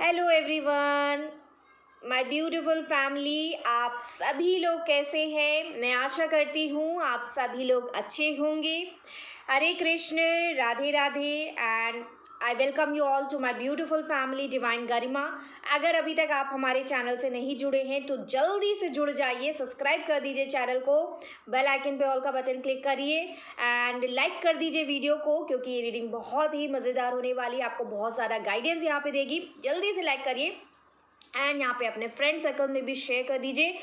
Hello everyone, my beautiful family. आप सभी लोग कैसे हैं? मैं आशा करती हूँ आप सभी लोग अच्छे होंगे। Hare Krishna, Radhe Radhe and I welcome you all to my beautiful family divine Garima. अगर अभी तक आप हमारे चैनल से नहीं जुड़े हैं तो जल्दी से जुड़ जाइए, सब्सक्राइब कर दीजिए चैनल को, बेल आइकन पे ऑल का बटन क्लिक करिए एंड लाइक कर दीजिए वीडियो को, क्योंकि ये रीडिंग बहुत ही मज़ेदार होने वाली है। आपको बहुत ज़्यादा गाइडेंस यहाँ पे देगी। जल्दी से लाइक करिए एंड यहाँ पे अपने फ्रेंड सर्कल में भी शेयर कर दीजिए,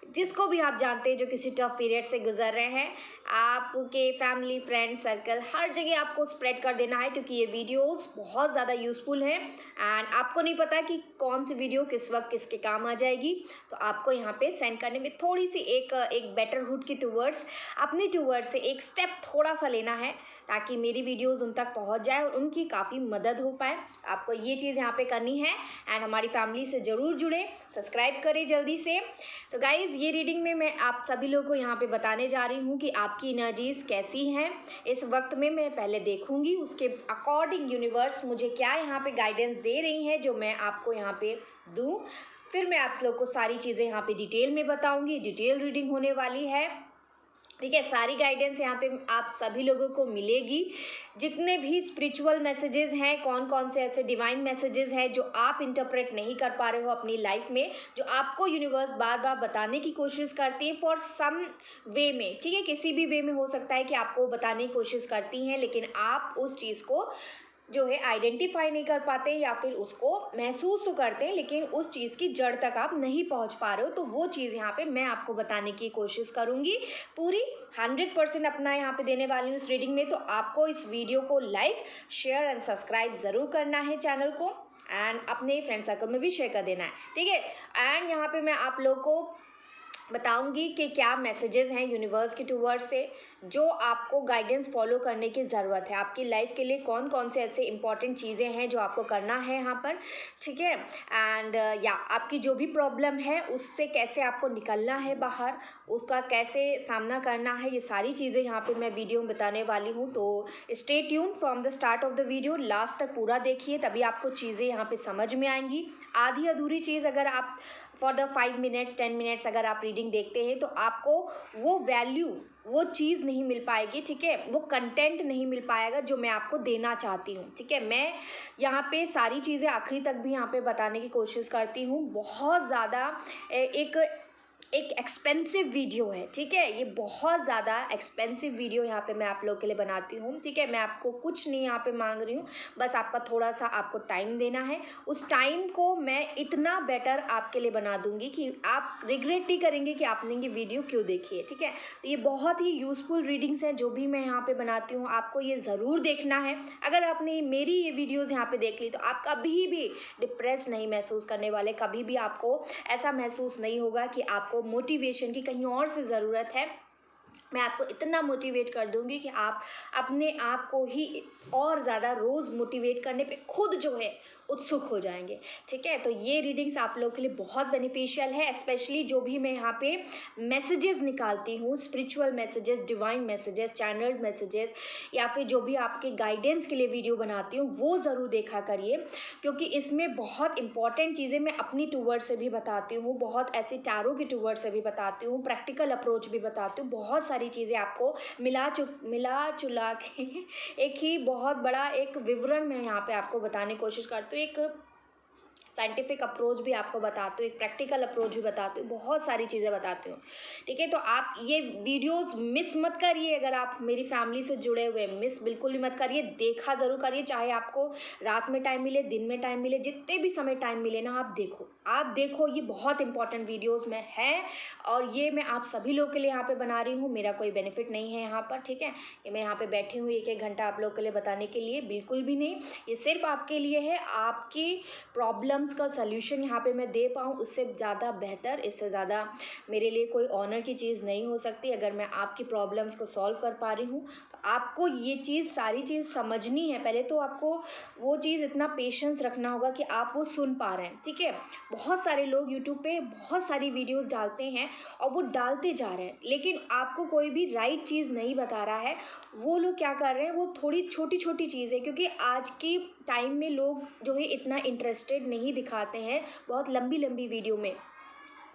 जिसको भी आप जानते हैं जो किसी टफ पीरियड से गुजर रहे हैं। आपके फैमिली फ्रेंड सर्कल हर जगह आपको स्प्रेड कर देना है, क्योंकि ये वीडियोस बहुत ज़्यादा यूज़फुल हैं एंड आपको नहीं पता कि कौन सी वीडियो किस वक्त किसके काम आ जाएगी। तो आपको यहाँ पे सेंड करने में थोड़ी सी एक बेटरहुड की टूवर्ड्स, अपनी टूवर्ड्स से एक स्टेप थोड़ा सा लेना है, ताकि मेरी वीडियोज़ उन तक पहुँच जाए और उनकी काफ़ी मदद हो पाए। आपको ये चीज़ यहाँ पे करनी है एंड हमारी फैमिली से ज़रूर जुड़ें, सब्सक्राइब करें जल्दी से। तो गाइज़, ये रीडिंग में मैं आप सभी लोगों को यहाँ पे बताने जा रही हूँ कि आपकी एनर्जीज़ कैसी हैं इस वक्त में। मैं पहले देखूँगी उसके अकॉर्डिंग यूनिवर्स मुझे क्या यहाँ पे गाइडेंस दे रही है, जो मैं आपको यहाँ पे दूँ। फिर मैं आप लोग को सारी चीज़ें यहाँ पे डिटेल में बताऊँगी। डिटेल रीडिंग होने वाली है, ठीक है। सारी गाइडेंस यहाँ पे आप सभी लोगों को मिलेगी। जितने भी स्पिरिचुअल मैसेजेस हैं, कौन कौन से ऐसे डिवाइन मैसेजेस हैं जो आप इंटरप्रेट नहीं कर पा रहे हो अपनी लाइफ में, जो आपको यूनिवर्स बार बार बताने की कोशिश करती है फॉर सम वे में, ठीक है। किसी भी वे में हो सकता है कि आपको बताने की कोशिश करती हैं, लेकिन आप उस चीज़ को जो है आइडेंटिफाई नहीं कर पाते या फिर उसको महसूस तो करते हैं, लेकिन उस चीज़ की जड़ तक आप नहीं पहुंच पा रहे हो। तो वो चीज़ यहाँ पे मैं आपको बताने की कोशिश करूँगी। पूरी 100% अपना यहाँ पे देने वाली हूँ इस रीडिंग में। तो आपको इस वीडियो को लाइक, शेयर एंड सब्सक्राइब ज़रूर करना है चैनल को, एंड अपने फ्रेंड सर्कल में भी शेयर कर देना है, ठीक है। एंड यहाँ पर मैं आप लोग को बताऊंगी कि क्या मैसेजेस हैं यूनिवर्स के टूवर्ड्स से, जो आपको गाइडेंस फॉलो करने की ज़रूरत है। आपकी लाइफ के लिए कौन कौन से ऐसे इंपॉर्टेंट चीज़ें हैं जो आपको करना है यहाँ पर, ठीक है। एंड या आपकी जो भी प्रॉब्लम है उससे कैसे आपको निकलना है बाहर, उसका कैसे सामना करना है, ये सारी चीज़ें यहाँ पे मैं वीडियो में बताने वाली हूँ। तो stay tune from the start of the video, last तक पूरा देखिए, तभी आपको चीज़ें यहाँ पे समझ में आएंगी। आधी अधूरी चीज़ अगर आप फॉर द 5 मिनट्स 10 मिनट्स अगर आप रीडिंग देखते हैं तो आपको वो वैल्यू, वो चीज़ नहीं मिल पाएगी, ठीक है। वो कंटेंट नहीं मिल पाएगा जो मैं आपको देना चाहती हूँ, ठीक है। मैं यहाँ पे सारी चीज़ें आखिरी तक भी यहाँ पे बताने की कोशिश करती हूँ। बहुत ज़्यादा एक एक्सपेंसिव वीडियो है, ठीक है। ये बहुत ज़्यादा एक्सपेंसिव वीडियो यहाँ पे मैं आप लोग के लिए बनाती हूँ, ठीक है। मैं आपको कुछ नहीं यहाँ पे मांग रही हूँ, बस आपका थोड़ा सा आपको टाइम देना है। उस टाइम को मैं इतना बेटर आपके लिए बना दूँगी कि आप रिग्रेट नहीं करेंगे कि आपने ये वीडियो क्यों देखी है, ठीक है। तो ये बहुत ही यूज़फुल रीडिंग्स हैं जो भी मैं यहाँ पर बनाती हूँ, आपको ये ज़रूर देखना है। अगर आपने मेरी ये वीडियोज़ यहाँ पर देख ली तो आप कभी भी डिप्रेस नहीं महसूस करने वाले, कभी भी आपको ऐसा महसूस नहीं होगा कि आपको मोटिवेशन की कहीं और से ज़रूरत है। मैं आपको इतना मोटिवेट कर दूंगी कि आप अपने आप को ही और ज़्यादा रोज़ मोटिवेट करने पे खुद जो है उत्सुक हो जाएंगे, ठीक है। तो ये रीडिंग्स आप लोगों के लिए बहुत बेनिफिशियल है, स्पेशली जो भी मैं यहाँ पे मैसेजेस निकालती हूँ, spiritual messages, divine messages, channelled messages, या फिर जो भी आपके गाइडेंस के लिए वीडियो बनाती हूँ, वो ज़रूर देखा करिए, क्योंकि इसमें बहुत इंपॉर्टेंट चीज़ें मैं अपनी टूवर्ड से भी बताती हूँ, बहुत ऐसे टैरो की टूवर्ड से भी बताती हूँ, प्रैक्टिकल अप्रोच भी बताती हूँ। बहुत सारी चीज़ें आपको मिला चुला के एक ही बहुत बड़ा एक विवरण में यहाँ पे आपको बताने की कोशिश करती हूँ। एक साइंटिफिक अप्रोच भी आपको बताती हूँ, एक प्रैक्टिकल अप्रोच भी बताती हूँ, बहुत सारी चीज़ें बताती हूँ, ठीक है। तो आप ये वीडियोस मिस मत करिए। अगर आप मेरी फैमिली से जुड़े हुए, मिस बिल्कुल भी मत करिए, देखा ज़रूर करिए। चाहे आपको रात में टाइम मिले, दिन में टाइम मिले, जितने भी समय टाइम मिले ना, आप देखो। ये बहुत इंपॉर्टेंट वीडियोज़ में है और ये मैं आप सभी लोग के लिए यहाँ पर बना रही हूँ। मेरा कोई बेनिफिट नहीं है यहाँ पर, ठीक है। ये मैं यहाँ पर बैठी हूँ 1-1 घंटा आप लोग के लिए बताने के लिए, बिल्कुल भी नहीं। ये सिर्फ आपके लिए है, आपकी प्रॉब्लम का सल्यूशन यहाँ पे मैं दे पाऊँ, उससे ज़्यादा बेहतर, इससे ज़्यादा मेरे लिए कोई ऑनर की चीज़ नहीं हो सकती। अगर मैं आपकी प्रॉब्लम्स को सॉल्व कर पा रही हूँ तो आपको ये चीज़, सारी चीज़ समझनी है। पहले तो आपको वो चीज़, इतना पेशेंस रखना होगा कि आप वो सुन पा रहे हैं, ठीक है। बहुत सारे लोग यूट्यूब पे बहुत सारी वीडियोस डालते हैं और वो डालते जा रहे हैं, लेकिन आपको कोई भी राइट चीज़ नहीं बता रहा है। वो लोग क्या कर रहे हैं, वो थोड़ी छोटी छोटी चीज़ें, क्योंकि आज की टाइम में लोग जो है इतना इंटरेस्टेड नहीं दिखाते हैं बहुत लंबी लंबी वीडियो में।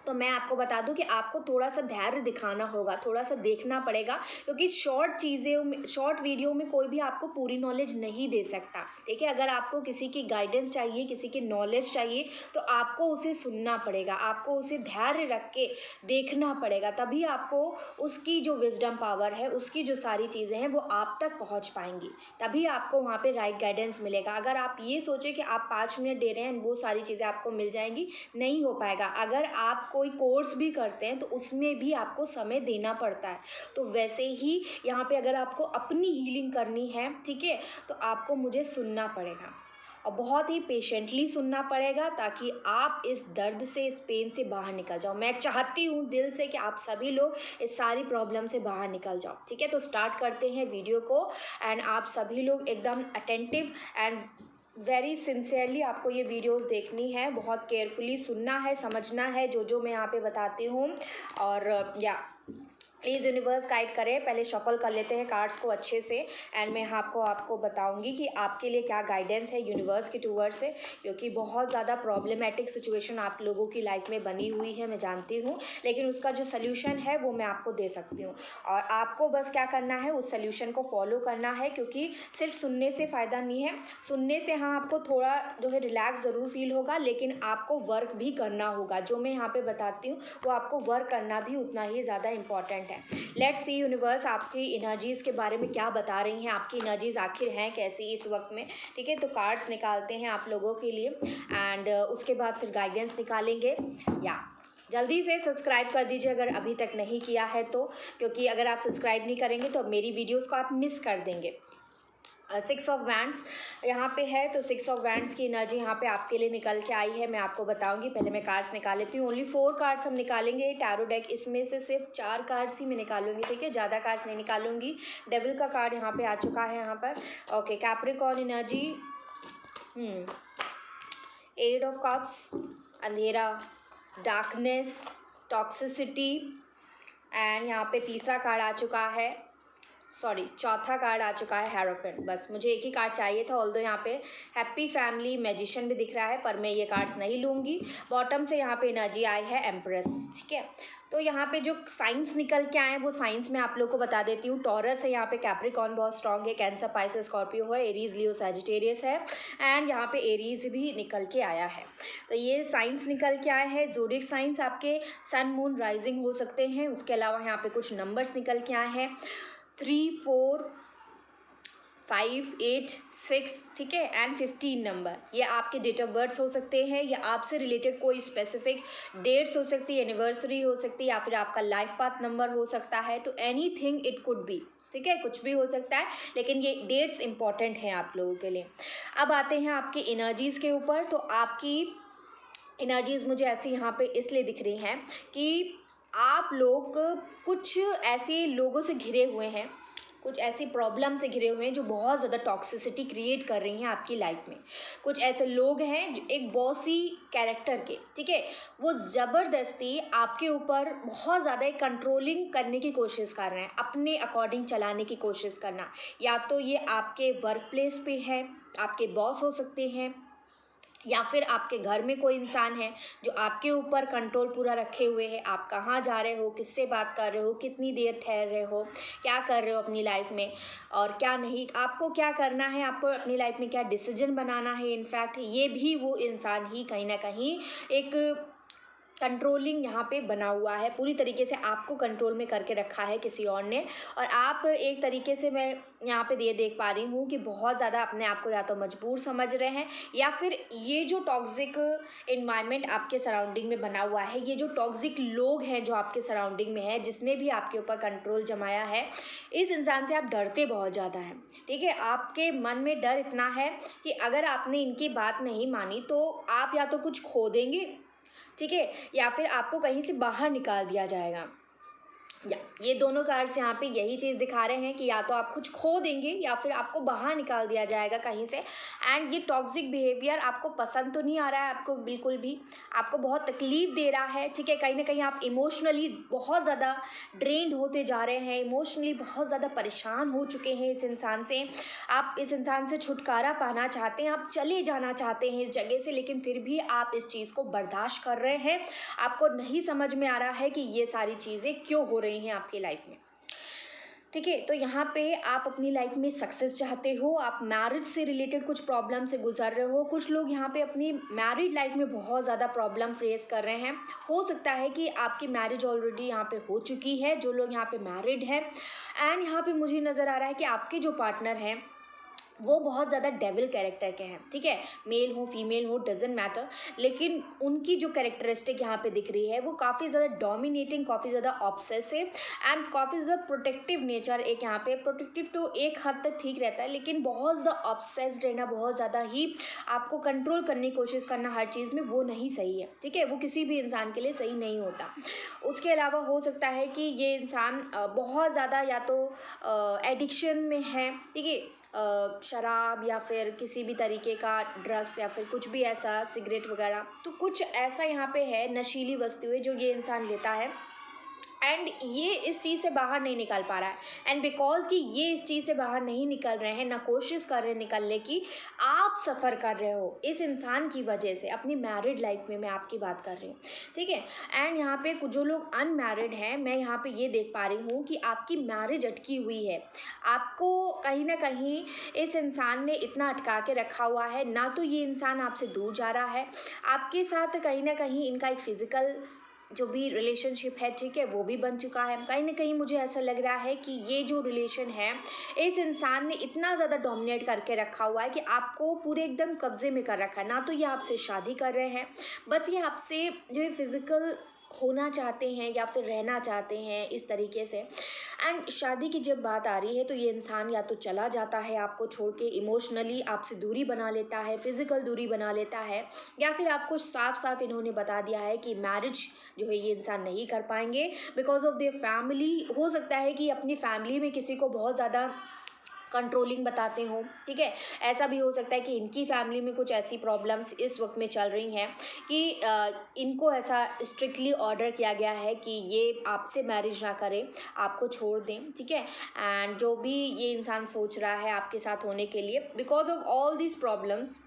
तो मैं आपको बता दूं कि आपको थोड़ा सा धैर्य दिखाना होगा, थोड़ा सा देखना पड़ेगा, क्योंकि शॉर्ट चीज़ों में, शॉर्ट वीडियो में कोई भी आपको पूरी नॉलेज नहीं दे सकता। ठीक है, अगर आपको किसी की गाइडेंस चाहिए, किसी की नॉलेज चाहिए, तो आपको उसे सुनना पड़ेगा, आपको उसे धैर्य रख के देखना पड़ेगा, तभी आपको उसकी जो विजडम पावर है, उसकी जो सारी चीज़ें हैं वो आप तक पहुँच पाएंगी, तभी आपको वहाँ पर राइट गाइडेंस मिलेगा। अगर आप ये सोचें कि आप 5 मिनट दे रहे हैं वो सारी चीज़ें आपको मिल जाएंगी, नहीं हो पाएगा। अगर आप कोई कोर्स भी करते हैं तो उसमें भी आपको समय देना पड़ता है। तो वैसे ही यहाँ पे अगर आपको अपनी हीलिंग करनी है, ठीक है, तो आपको मुझे सुनना पड़ेगा और बहुत ही पेशेंटली सुनना पड़ेगा, ताकि आप इस दर्द से, इस पेन से बाहर निकल जाओ। मैं चाहती हूँ दिल से कि आप सभी लोग इस सारी प्रॉब्लम से बाहर निकल जाओ। ठीक है, तो स्टार्ट करते हैं वीडियो को। एंड आप सभी लोग एकदम अटेंटिव एंड वेरी सिंसियरली आपको ये वीडियोस देखनी है, बहुत केयरफुली सुनना है, समझना है जो मैं यहाँ पे बताती हूँ। और या प्लीज़ यूनिवर्स गाइड करें। पहले शफल कर लेते हैं कार्ड्स को अच्छे से, एंड मैं आपको बताऊंगी कि आपके लिए क्या गाइडेंस है यूनिवर्स की टूवर्ड से, क्योंकि बहुत ज़्यादा प्रॉब्लमेटिक सिचुएशन आप लोगों की लाइफ में बनी हुई है, मैं जानती हूँ, लेकिन उसका जो सल्यूशन है वो मैं आपको दे सकती हूँ। और आपको बस क्या करना है, उस सल्यूशन को फॉलो करना है, क्योंकि सिर्फ सुनने से फ़ायदा नहीं है। सुनने से हाँ आपको थोड़ा जो है रिलैक्स ज़रूर फील होगा, लेकिन आपको वर्क भी करना होगा। जो मैं यहाँ पर बताती हूँ वो आपको वर्क करना भी उतना ही ज़्यादा इंपॉर्टेंट है। लेट्स सी यूनिवर्स आपकी एनर्जीज़ के बारे में क्या बता रही हैं, आपकी एनर्जीज़ आखिर हैं कैसी इस वक्त में। ठीक है, तो कार्ड्स निकालते हैं आप लोगों के लिए, एंड उसके बाद फिर गाइडेंस निकालेंगे। या जल्दी से सब्सक्राइब कर दीजिए अगर अभी तक नहीं किया है तो, क्योंकि अगर आप सब्सक्राइब नहीं करेंगे तो मेरी वीडियोज़ को आप मिस कर देंगे। 6 ऑफ वैंड्स यहाँ पे है, तो 6 ऑफ वैंड्स की एनर्जी यहाँ पे आपके लिए निकल के आई है, मैं आपको बताऊंगी। पहले मैं कार्ड्स निकाल लेती हूँ। ओनली 4 कार्ड्स हम निकालेंगे टैरो डेक, इसमें से सिर्फ 4 कार्ड्स ही मैं निकालूंगी। ठीक है, ज़्यादा कार्ड्स नहीं निकालूंगी। डेविल का कार्ड यहाँ पे आ चुका है यहाँ पर। Okay, Capricorn energy, 8 of cups, अंधेरा, डार्कनेस, टॉक्सिसिटी, एंड यहाँ पे तीसरा कार्ड आ चुका है, चौथा कार्ड आ चुका है हेरोफेंट। बस मुझे एक ही कार्ड चाहिए था, ऑल्दो यहाँ पे हैप्पी फैमिली, मैजिशियन भी दिख रहा है, पर मैं ये कार्ड्स नहीं लूँगी। बॉटम से यहाँ पे एनर्जी आई है एम्प्रेस। ठीक है, तो यहाँ पे जो साइंस निकल के आए हैं वो साइंस मैं आप लोग को बता देती हूँ। टॉरस है यहाँ पे, कैप्रिकॉर्न बहुत स्ट्रॉन्ग है, कैंसर, पाइसेस, स्कॉर्पियो है, एरीज, लियो, सैजिटेरियस है, एंड यहाँ पे एरीज भी निकल के आया है। तो ये साइंस निकल के आए हैं। ज़ोडिक साइंस आपके सन, मून, राइजिंग हो सकते हैं। उसके अलावा यहाँ पे कुछ नंबर्स निकल के आए हैं, 3, 4, 5, 8, 6, ठीक है, एंड 15 नंबर। ये आपके डेट ऑफ बर्थ हो सकते हैं, या आपसे रिलेटेड कोई स्पेसिफिक डेट्स हो सकती है, एनिवर्सरी हो सकती है, या फिर आपका लाइफ पाथ नंबर हो सकता है। तो एनीथिंग इट कुड बी, ठीक है, कुछ भी हो सकता है, लेकिन ये डेट्स इंपॉर्टेंट हैं आप लोगों के लिए। अब आते हैं आपकी एनर्जीज़ के ऊपर। तो आपकी एनर्जीज़ मुझे ऐसी यहाँ पे इसलिए दिख रही हैं कि आप लोग कुछ ऐसे लोगों से घिरे हुए हैं, कुछ ऐसी प्रॉब्लम से घिरे हुए हैं जो बहुत ज़्यादा टॉक्सिसिटी क्रिएट कर रही हैं आपकी लाइफ में। कुछ ऐसे लोग हैं जो एक बॉसी कैरेक्टर के, ठीक है, वो ज़बरदस्ती आपके ऊपर बहुत ज़्यादा कंट्रोलिंग करने की कोशिश कर रहे हैं, अपने अकॉर्डिंग चलाने की कोशिश करना। या तो ये आपके वर्क प्लेस पे है, आपके बॉस हो सकते हैं, या फिर आपके घर में कोई इंसान है जो आपके ऊपर कंट्रोल पूरा रखे हुए है। आप कहाँ जा रहे हो, किससे बात कर रहे हो, कितनी देर ठहर रहे हो, क्या कर रहे हो अपनी लाइफ में और क्या नहीं, आपको क्या करना है, आपको अपनी लाइफ में क्या डिसीजन बनाना है। इनफैक्ट ये भी वो इंसान ही कहीं ना कहीं एक कंट्रोलिंग यहाँ पे बना हुआ है, पूरी तरीके से आपको कंट्रोल में करके रखा है किसी और ने। और आप एक तरीके से, मैं यहाँ पे ये देख पा रही हूँ कि बहुत ज़्यादा अपने आप को या तो मजबूर समझ रहे हैं, या फिर ये जो टॉक्सिक इन्वायरमेंट आपके सराउंडिंग में बना हुआ है, ये जो टॉक्सिक लोग हैं जो आपके सराउंडिंग में है, जिसने भी आपके ऊपर कंट्रोल जमाया है, इस इंसान से आप डरते बहुत ज़्यादा हैं। ठीक है, आपके मन में डर इतना है कि अगर आपने इनकी बात नहीं मानी तो आप या तो कुछ खो देंगे, ठीक है, या फिर आपको कहीं से बाहर निकाल दिया जाएगा। या ये दोनों कार्ड्स यहाँ पे यही चीज़ दिखा रहे हैं कि या तो आप कुछ खो देंगे या फिर आपको बाहर निकाल दिया जाएगा कहीं से। एंड ये टॉक्सिक बिहेवियर आपको पसंद तो नहीं आ रहा है, आपको बिल्कुल भी, आपको बहुत तकलीफ़ दे रहा है, ठीक है। कहीं ना कहीं आप इमोशनली बहुत ज़्यादा ड्रेन्ड होते जा रहे हैं, इमोशनली बहुत ज़्यादा परेशान हो चुके हैं इस इंसान से। आप इस इंसान से छुटकारा पाना चाहते हैं, आप चले जाना चाहते हैं इस जगह से, लेकिन फिर भी आप इस चीज़ को बर्दाश्त कर रहे हैं। आपको नहीं समझ में आ रहा है कि ये सारी चीज़ें क्यों हो रही हैं आपकी लाइफ में, ठीक है। तो यहाँ पे आप अपनी लाइफ में सक्सेस चाहते हो, आप मैरिज से रिलेटेड कुछ प्रॉब्लम से गुजर रहे हो। कुछ लोग यहाँ पे अपनी मैरिड लाइफ में बहुत ज़्यादा प्रॉब्लम फेस कर रहे हैं। हो सकता है कि आपकी मैरिज ऑलरेडी यहाँ पे हो चुकी है, जो लोग यहाँ पे मैरिड हैं। एंड यहाँ पे मुझे नज़र आ रहा है कि आपके जो पार्टनर हैं वो बहुत ज़्यादा डेविल कैरेक्टर के हैं, ठीक है। मेल हो फीमेल हो डजेंट मैटर, लेकिन उनकी जो कैरेक्टरिस्टिक यहाँ पे दिख रही है वो काफ़ी ज़्यादा डोमिनेटिंग, काफ़ी ज़्यादा ऑब्सेसिव एंड काफ़ी ज़्यादा प्रोटेक्टिव नेचर। एक यहाँ पे प्रोटेक्टिव तो एक हद तक ठीक रहता है, लेकिन बहुत ज़्यादा ऑब्सेस्ड रहना, बहुत ज़्यादा ही आपको कंट्रोल करने की कोशिश करना हर चीज़ में, वो नहीं सही है, ठीक है। वो किसी भी इंसान के लिए सही नहीं होता। उसके अलावा हो सकता है कि ये इंसान बहुत ज़्यादा या तो एडिक्शन में है, ठीक है, शराब या फिर किसी भी तरीके का ड्रग्स या फिर कुछ भी ऐसा, सिगरेट वगैरह, तो कुछ ऐसा यहाँ पे है, नशीली वस्तुएं जो ये इंसान लेता है। एंड ये इस चीज़ से बाहर नहीं निकल पा रहा है। एंड बिकॉज कि ये इस चीज़ से बाहर नहीं निकल रहे हैं, ना कोशिश कर रहे हैं निकलने की, आप सफ़र कर रहे हो इस इंसान की वजह से अपनी मैरिड लाइफ में। मैं आपकी बात कर रही हूँ, ठीक है। एंड यहाँ पे जो लोग अनमैरिड हैं, मैं यहाँ पे ये देख पा रही हूँ कि आपकी मैरिज अटकी हुई है। आपको कहीं ना कहीं इस इंसान ने इतना अटका के रखा हुआ है, ना तो ये इंसान आपसे दूर जा रहा है, आपके साथ कहीं ना कहीं इनका एक फिज़िकल जो भी रिलेशनशिप है, ठीक है, वो भी बन चुका है। कहीं ना कहीं मुझे ऐसा लग रहा है कि ये जो रिलेशन है, इस इंसान ने इतना ज़्यादा डोमिनेट करके रखा हुआ है कि आपको पूरे एकदम कब्जे में कर रखा है। ना तो ये आपसे शादी कर रहे हैं, बस ये आपसे जो है फिज़िकल होना चाहते हैं या फिर रहना चाहते हैं इस तरीके से। एंड शादी की जब बात आ रही है तो ये इंसान या तो चला जाता है आपको छोड़ के, इमोशनली आपसे दूरी बना लेता है, फिज़िकल दूरी बना लेता है, या फिर आपको साफ साफ इन्होंने बता दिया है कि मैरिज जो है ये इंसान नहीं कर पाएंगे बिकॉज ऑफ देयर फैमिली। हो सकता है कि अपनी फैमिली में किसी को बहुत ज़्यादा कंट्रोलिंग बताते हो, ठीक है। ऐसा भी हो सकता है कि इनकी फैमिली में कुछ ऐसी प्रॉब्लम्स इस वक्त में चल रही हैं कि इनको ऐसा स्ट्रिक्टली ऑर्डर किया गया है कि ये आपसे मैरिज ना करें, आपको छोड़ दें, ठीक है। एंड जो भी ये इंसान सोच रहा है आपके साथ होने के लिए, because of all this problems,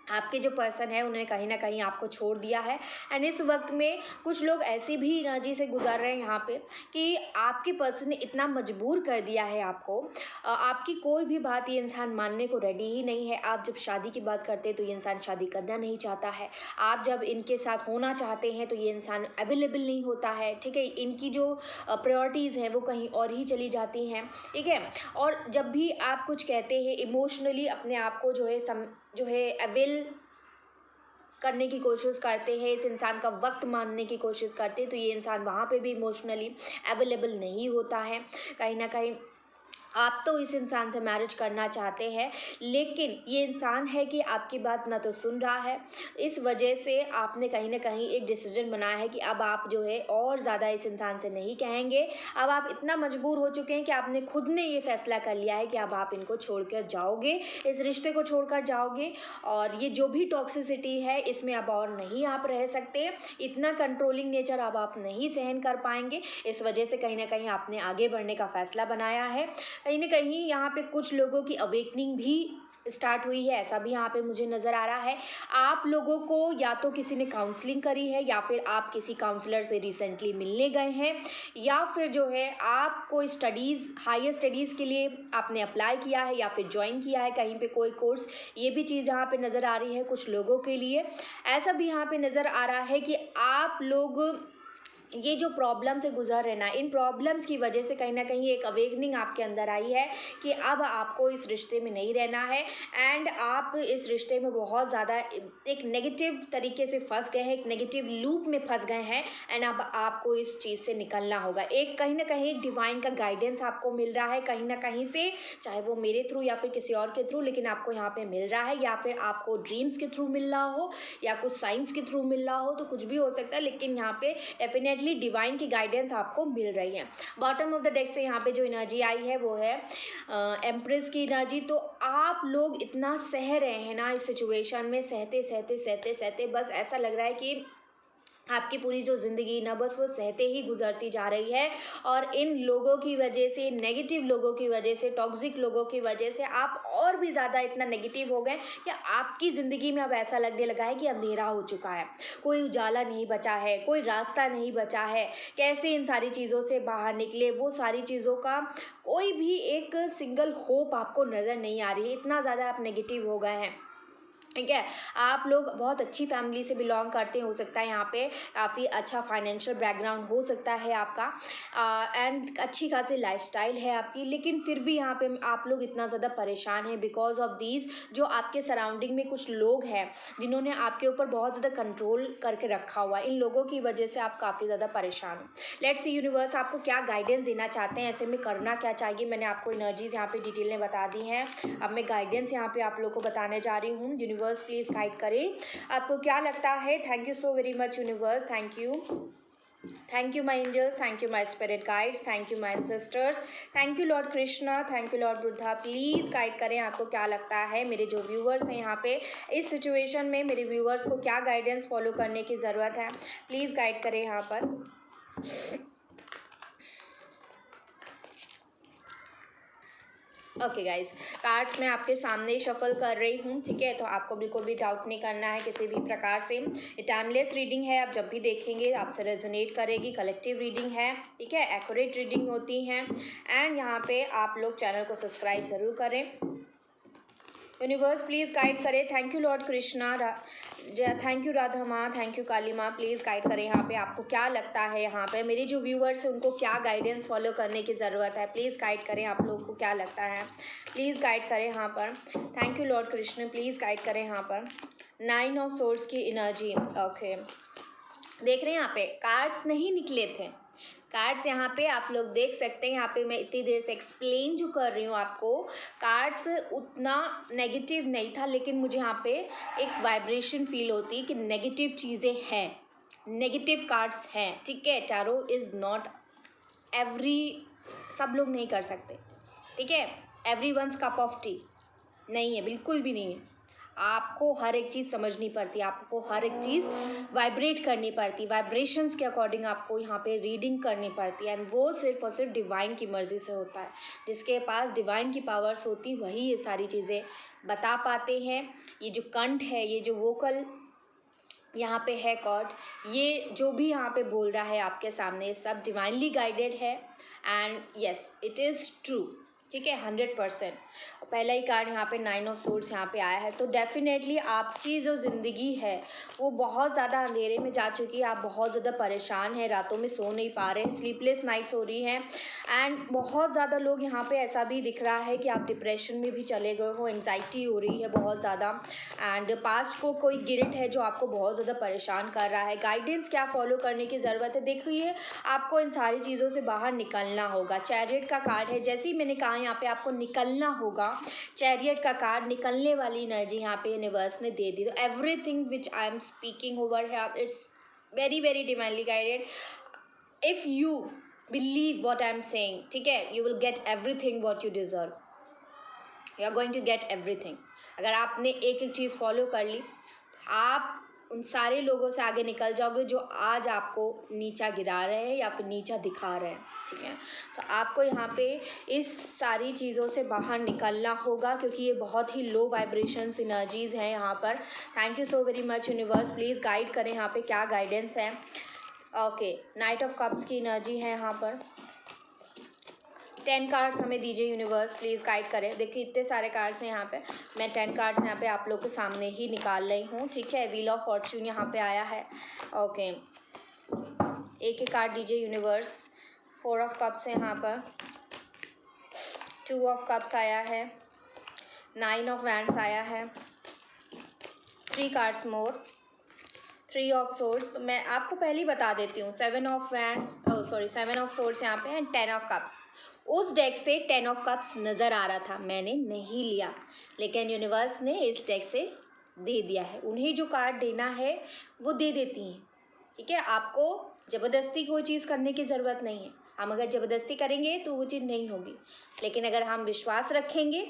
आपके जो पर्सन है उन्होंने कहीं ना कहीं आपको छोड़ दिया है। एंड इस वक्त में कुछ लोग ऐसी भी एनर्जी से गुजर रहे हैं यहाँ पे कि आपके पर्सन ने इतना मजबूर कर दिया है आपको, आपकी कोई भी बात ये इंसान मानने को रेडी ही नहीं है। आप जब शादी की बात करते हैं तो ये इंसान शादी करना नहीं चाहता है, आप जब इनके साथ होना चाहते हैं तो ये इंसान अवेलेबल नहीं होता है, ठीक है। इनकी जो प्रायोरिटीज़ हैं वो कहीं और ही चली जाती हैं, ठीक है। और जब भी आप कुछ कहते हैं इमोशनली अपने आप को जो है अवेल करने की कोशिश करते हैं, इस इंसान का वक्त मानने की कोशिश करते हैं, तो ये इंसान वहाँ पे भी इमोशनली अवेलेबल नहीं होता है। कहीं ना कहीं आप तो इस इंसान से मैरिज करना चाहते हैं, लेकिन ये इंसान है कि आपकी बात ना तो सुन रहा है। इस वजह से आपने कहीं ना कहीं एक डिसीजन बनाया है कि अब आप जो है और ज़्यादा इस इंसान से नहीं कहेंगे। अब आप इतना मजबूर हो चुके हैं कि आपने खुद ने ये फैसला कर लिया है कि अब आप इनको छोड़कर जाओगे, इस रिश्ते को छोड़कर जाओगे, और ये जो भी टॉक्सिसिटी है इसमें अब और नहीं आप रह सकते। इतना कंट्रोलिंग नेचर अब आप नहीं सहन कर पाएंगे। इस वजह से कहीं ना कहीं आपने आगे बढ़ने का फैसला बनाया है। कहीं ना कहीं यहाँ पे कुछ लोगों की अवेकनिंग भी स्टार्ट हुई है, ऐसा भी यहाँ पे मुझे नज़र आ रहा है। आप लोगों को या तो किसी ने काउंसलिंग करी है, या फिर आप किसी काउंसलर से रिसेंटली मिलने गए हैं, या फिर जो है आपको स्टडीज़, हायर स्टडीज़ के लिए आपने अप्लाई किया है या फिर ज्वाइन किया है कहीं पे कोई कोर्स। ये भी चीज़ यहाँ पे नज़र आ रही है कुछ लोगों के लिए। ऐसा भी यहाँ पे नज़र आ रहा है कि आप लोग ये जो प्रॉब्लम से गुजर रहे ना, इन प्रॉब्लम्स की वजह से कहीं ना कहीं एक अवेकनिंग आपके अंदर आई है कि अब आपको इस रिश्ते में नहीं रहना है। एंड आप इस रिश्ते में बहुत ज़्यादा एक नेगेटिव तरीके से फंस गए हैं, एक नेगेटिव लूप में फंस गए हैं। एंड अब आपको इस चीज़ से निकलना होगा। एक कहीं ना कहीं एक डिवाइन का गाइडेंस आपको मिल रहा है कहीं ना कहीं से, चाहे वो मेरे थ्रू या फिर किसी और के थ्रू, लेकिन आपको यहाँ पे मिल रहा है। या फिर आपको ड्रीम्स के थ्रू मिल रहा हो या कुछ साइंस के थ्रू मिल रहा हो, तो कुछ भी हो सकता है, लेकिन यहाँ पे डेफिनेटली डेफिनेटली डिवाइन की गाइडेंस आपको मिल रही है। बॉटम ऑफ द डेक से यहाँ पे जो एनर्जी आई है वो है एम्प्रेस की एनर्जी। तो आप लोग इतना सह रहे हैं ना इस सिचुएशन में, सहते सहते सहते सहते बस ऐसा लग रहा है कि आपकी पूरी जो ज़िंदगी ना बस वो सहते ही गुजरती जा रही है। और इन लोगों की वजह से, नेगेटिव लोगों की वजह से, टॉक्सिक लोगों की वजह से आप और भी ज़्यादा इतना नेगेटिव हो गए कि आपकी ज़िंदगी में अब ऐसा लगने लगा है कि अंधेरा हो चुका है, कोई उजाला नहीं बचा है, कोई रास्ता नहीं बचा है। कैसे इन सारी चीज़ों से बाहर निकले, वो सारी चीज़ों का कोई भी एक सिंगल होप आपको नज़र नहीं आ रही है, इतना ज़्यादा आप नेगेटिव हो गए हैं। ठीक है, आप लोग बहुत अच्छी फैमिली से बिलोंग करते हैं, हो सकता है यहाँ पे काफ़ी अच्छा फाइनेंशियल बैकग्राउंड हो सकता है आपका, एंड अच्छी खासी लाइफस्टाइल है आपकी, लेकिन फिर भी यहाँ पे आप लोग इतना ज़्यादा परेशान हैं बिकॉज ऑफ दीज जो आपके सराउंडिंग में कुछ लोग हैं जिन्होंने आपके ऊपर बहुत ज़्यादा कंट्रोल करके रखा हुआ है। इन लोगों की वजह से आप काफ़ी ज़्यादा परेशान हो। लेट्स सी यूनिवर्स आपको क्या गाइडेंस देना चाहते हैं, ऐसे में करना क्या चाहिए। मैंने आपको एनर्जीज यहाँ पे डिटेल में बता दी हैं, अब मैं गाइडेंस यहाँ पे आप लोग को बताने जा रही हूँ। यूनिवर्स प्लीज गाइड करें, आपको क्या लगता है। Thank you so very much universe, thank you my angels, thank you my spirit guides, thank you my ancestors, thank you lord Krishna, thank you lord Buddha. Please guide करें, आपको क्या लगता है मेरे जो व्यूअर्स हैं यहाँ पे इस सिचुएशन में, मेरे व्यूअर्स को क्या गाइडेंस फॉलो करने की ज़रूरत है। प्लीज़ गाइड करें यहाँ पर। ओके गाइज, कार्ड्स मैं आपके सामने शफल कर रही हूँ, ठीक है। तो आपको बिल्कुल भी डाउट नहीं करना है किसी भी प्रकार से। ये टाइमलेस रीडिंग है, आप जब भी देखेंगे आपसे रेजोनेट करेगी। कलेक्टिव रीडिंग है, ठीक है, एक्यूरेट रीडिंग होती हैं। एंड यहाँ पे आप लोग चैनल को सब्सक्राइब ज़रूर करें। यूनिवर्स प्लीज़ गाइड करें। Thank you lord Krishna, thank you Radha माँ, थैंक यू काली माँ। प्लीज़ गाइड करें यहाँ पे, आपको क्या लगता है यहाँ पे मेरे जो व्यूअर्स हैं उनको क्या गाइडेंस फॉलो करने की ज़रूरत है। प्लीज़ गाइड करें, आप लोगों को क्या लगता है, प्लीज़ गाइड करें यहाँ पर। Thank you lord Krishna, please guide करें यहाँ पर। 9 ऑफ सोर्ड्स की एनर्जी, ओके। देख रहे हैं यहाँ पे कार्ड्स नहीं निकले थे, कार्ड्स यहाँ पे आप लोग देख सकते हैं। यहाँ पे मैं इतनी देर से एक्सप्लेन जो कर रही हूँ आपको, कार्ड्स उतना नेगेटिव नहीं था, लेकिन मुझे यहाँ पे एक वाइब्रेशन फील होती है कि नेगेटिव चीज़ें हैं, नेगेटिव कार्ड्स हैं, ठीक है। टैरो इज़ नॉट एवरी, सब लोग नहीं कर सकते, ठीक है। एवरीवन्स कप ऑफ टी नहीं है, बिल्कुल भी नहीं है। आपको हर एक चीज़ समझनी पड़ती है, आपको हर एक चीज़ वाइब्रेट करनी पड़ती है, वाइब्रेशंस के अकॉर्डिंग आपको यहाँ पे रीडिंग करनी पड़ती है। एंड वो सिर्फ और सिर्फ डिवाइन की मर्ज़ी से होता है, जिसके पास डिवाइन की पावर्स होती वही ये सारी चीज़ें बता पाते हैं। ये जो कंठ है, ये जो वोकल यहाँ पे है कॉर्ड, ये जो भी यहाँ पे बोल रहा है आपके सामने, सब डिवाइनली गाइडेड है। And yes, it is true, ठीक है, 100%। पहला ही कार्ड यहाँ पे 9 ऑफ सोर्ड्स यहाँ पे आया है। तो डेफिनेटली आपकी जो ज़िंदगी है वो बहुत ज़्यादा अंधेरे में जा चुकी है, आप बहुत ज़्यादा परेशान हैं, रातों में सो नहीं पा रहे हैं, स्लीपलेस नाइट्स हो रही हैं। एंड बहुत ज़्यादा लोग यहाँ पे ऐसा भी दिख रहा है कि आप डिप्रेशन में भी चले गए हो, एंग्जाइटी हो रही है बहुत ज़्यादा। एंड पास्ट को कोई गिल्ट है जो आपको बहुत ज़्यादा परेशान कर रहा है। गाइडेंस क्या फॉलो करने की ज़रूरत है, देखिए आपको इन सारी चीज़ों से बाहर निकलना होगा। चैरियट का कार्ड है, जैसे ही मैंने कहा यहाँ पे आपको निकलना होगा, चैरियट का कार्ड, निकलने वाली एनर्जी यहाँ पे यूनिवर्स ने दे दी। तो everything which I am speaking over है, it's very very divinely guided. If you believe what I am saying, ठीक है, you will get everything what you deserve, you are going to get everything. अगर आपने एक एक चीज़ follow कर ली, आप उन सारे लोगों से आगे निकल जाओगे जो आज आपको नीचा गिरा रहे हैं या फिर नीचा दिखा रहे हैं, ठीक है। तो आपको यहाँ पे इस सारी चीज़ों से बाहर निकलना होगा, क्योंकि ये बहुत ही लो वाइब्रेशंस एनर्जीज़ हैं यहाँ पर। Thank you so very much universe, please guide करें यहाँ पे क्या गाइडेंस है। ओके, नाइट ऑफ कप्स की एनर्जी है यहाँ पर। 10 कार्ड्स हमें दीजिए यूनिवर्स, प्लीज़ गाइड करें। देखिए इतने सारे कार्ड्स हैं यहाँ पे, मैं 10 कार्ड्स यहाँ पे आप लोग के सामने ही निकाल रही हूँ, ठीक है। व्हील ऑफ फॉर्च्यून यहाँ पे आया है, ओके। एक एक कार्ड दीजिए यूनिवर्स। 4 ऑफ कप्स है यहाँ पर, 2 ऑफ कप्स आया है, 9 ऑफ वैंड्स आया है, 3 कार्ड्स मोर, 3 ऑफ सोर्ड्स। तो मैं आपको पहले ही बता देती हूँ, 7 of wands, sorry 7 of swords यहाँ पे एंड 10 ऑफ कप्स। उस डेक से 10 ऑफ कप्स नज़र आ रहा था, मैंने नहीं लिया, लेकिन यूनिवर्स ने इस डेक से दे दिया है। उन्हें जो कार्ड देना है वो दे देती हैं, ठीक है, आपको ज़बरदस्ती कोई चीज़ करने की ज़रूरत नहीं है। हम अगर ज़बरदस्ती करेंगे तो वो चीज़ नहीं होगी, लेकिन अगर हम विश्वास रखेंगे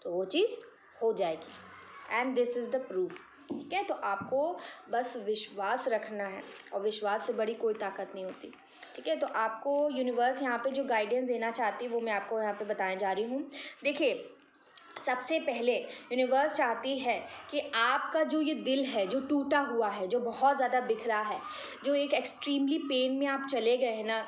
तो वो चीज़ हो जाएगी। And this is the proof. ठीक है, तो आपको बस विश्वास रखना है और विश्वास से बड़ी कोई ताकत नहीं होती। ठीक है, तो आपको यूनिवर्स यहाँ पे जो गाइडेंस देना चाहती है वो मैं आपको यहाँ पे बताने जा रही हूँ। देखिए, सबसे पहले यूनिवर्स चाहती है कि आपका जो ये दिल है, जो टूटा हुआ है, जो बहुत ज़्यादा बिखरा है, जो एक एक्सट्रीमली पेन में आप चले गए हैं ना,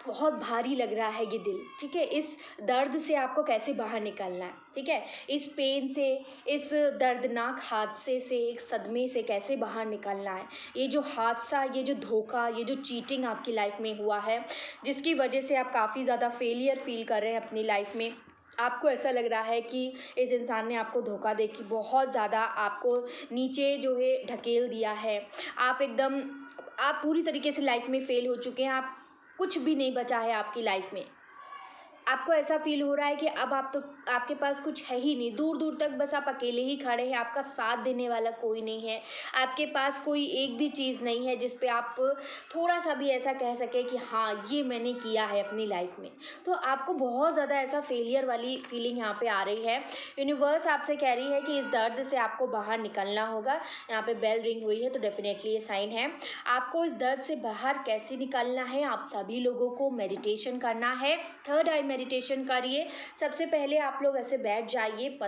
बहुत भारी लग रहा है ये दिल। ठीक है, इस दर्द से आपको कैसे बाहर निकलना है। ठीक है, इस पेन से, इस दर्दनाक हादसे से, एक सदमे से कैसे बाहर निकलना है। ये जो हादसा, ये जो धोखा, ये जो चीटिंग आपकी लाइफ में हुआ है, जिसकी वजह से आप काफ़ी ज़्यादा फेलियर फील कर रहे हैं अपनी लाइफ में, आपको ऐसा लग रहा है कि इस इंसान ने आपको धोखा दे के बहुत ज़्यादा आपको नीचे जो है ढकेल दिया है। आप पूरी तरीके से लाइफ में फ़ेल हो चुके हैं, आप कुछ भी नहीं बचा है आपकी लाइफ में। आपको ऐसा फ़ील हो रहा है कि अब आपके पास कुछ है ही नहीं, दूर दूर तक बस आप अकेले ही खड़े हैं, आपका साथ देने वाला कोई नहीं है, आपके पास कोई एक भी चीज़ नहीं है जिस पे आप थोड़ा सा भी ऐसा कह सकें कि हाँ ये मैंने किया है अपनी लाइफ में। तो आपको बहुत ज़्यादा ऐसा फेलियर वाली फीलिंग यहाँ पे आ रही है। यूनिवर्स आपसे कह रही है कि इस दर्द से आपको बाहर निकलना होगा। यहाँ पे बेल रिंग हुई है तो डेफिनेटली ये साइन है। आपको इस दर्द से बाहर कैसे निकलना है, आप सभी लोगों को मेडिटेशन करना है। थर्ड आई मेडिटेशन करिए। सबसे पहले आप लोग ऐसे बैठ जाइए,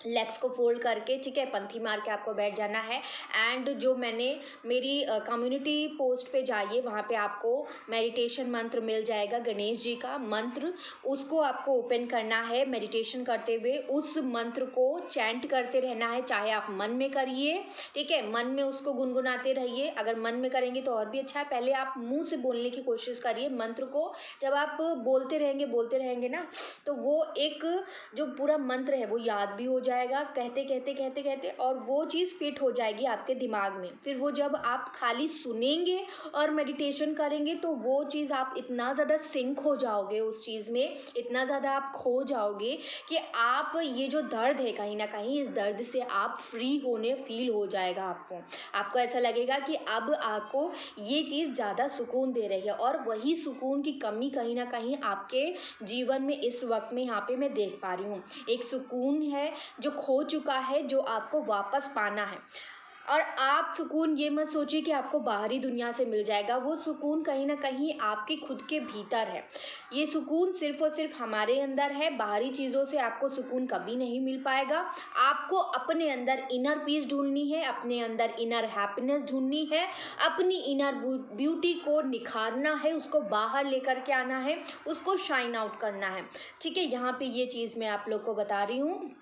लेग्स को फोल्ड करके। ठीक है, पंथी मार के आपको बैठ जाना है। एंड जो मैंने मेरी कम्युनिटी पोस्ट पे जाइए, वहाँ पे आपको मेडिटेशन मंत्र मिल जाएगा, गणेश जी का मंत्र, उसको आपको ओपन करना है। मेडिटेशन करते हुए उस मंत्र को चैंट करते रहना है, चाहे आप मन में करिए। ठीक है, मन में उसको गुनगुनाते रहिए। अगर मन में करेंगे तो और भी अच्छा है। पहले आप मुंह से बोलने की कोशिश करिए मंत्र को। जब आप बोलते रहेंगे ना, तो वो एक जो पूरा मंत्र है वो याद भी हो जाएगा, कहते और वो चीज़ फिट हो जाएगी आपके दिमाग में। फिर वो जब आप खाली सुनेंगे और मेडिटेशन करेंगे तो वो चीज़ आप इतना ज़्यादा सिंक हो जाओगे उस चीज़ में, इतना ज़्यादा आप खो जाओगे कि आप ये जो दर्द है, कहीं ना कहीं इस दर्द से आप फ्री होने फील हो जाएगा आपको ऐसा लगेगा कि अब आपको ये चीज़ ज़्यादा सुकून दे रही है। और वही सुकून की कमी कहीं ना कहीं आपके जीवन में इस वक्त में यहाँ पे मैं देख पा रही हूँ। एक सुकून है जो खो चुका है, जो आपको वापस पाना है। और आप सुकून ये मत सोचिए कि आपको बाहरी दुनिया से मिल जाएगा। वो सुकून कहीं ना कहीं आपके खुद के भीतर है। ये सुकून सिर्फ और सिर्फ हमारे अंदर है। बाहरी चीज़ों से आपको सुकून कभी नहीं मिल पाएगा। आपको अपने अंदर इनर पीस ढूंढनी है, अपने अंदर इनर हैप्पीनेस ढूंढनी है, अपनी इनर ब्यूटी को निखारना है, उसको बाहर लेकर के आना है, उसको शाइन आउट करना है। ठीक है, यहाँ पे ये चीज़ मैं आप लोग को बता रही हूँ।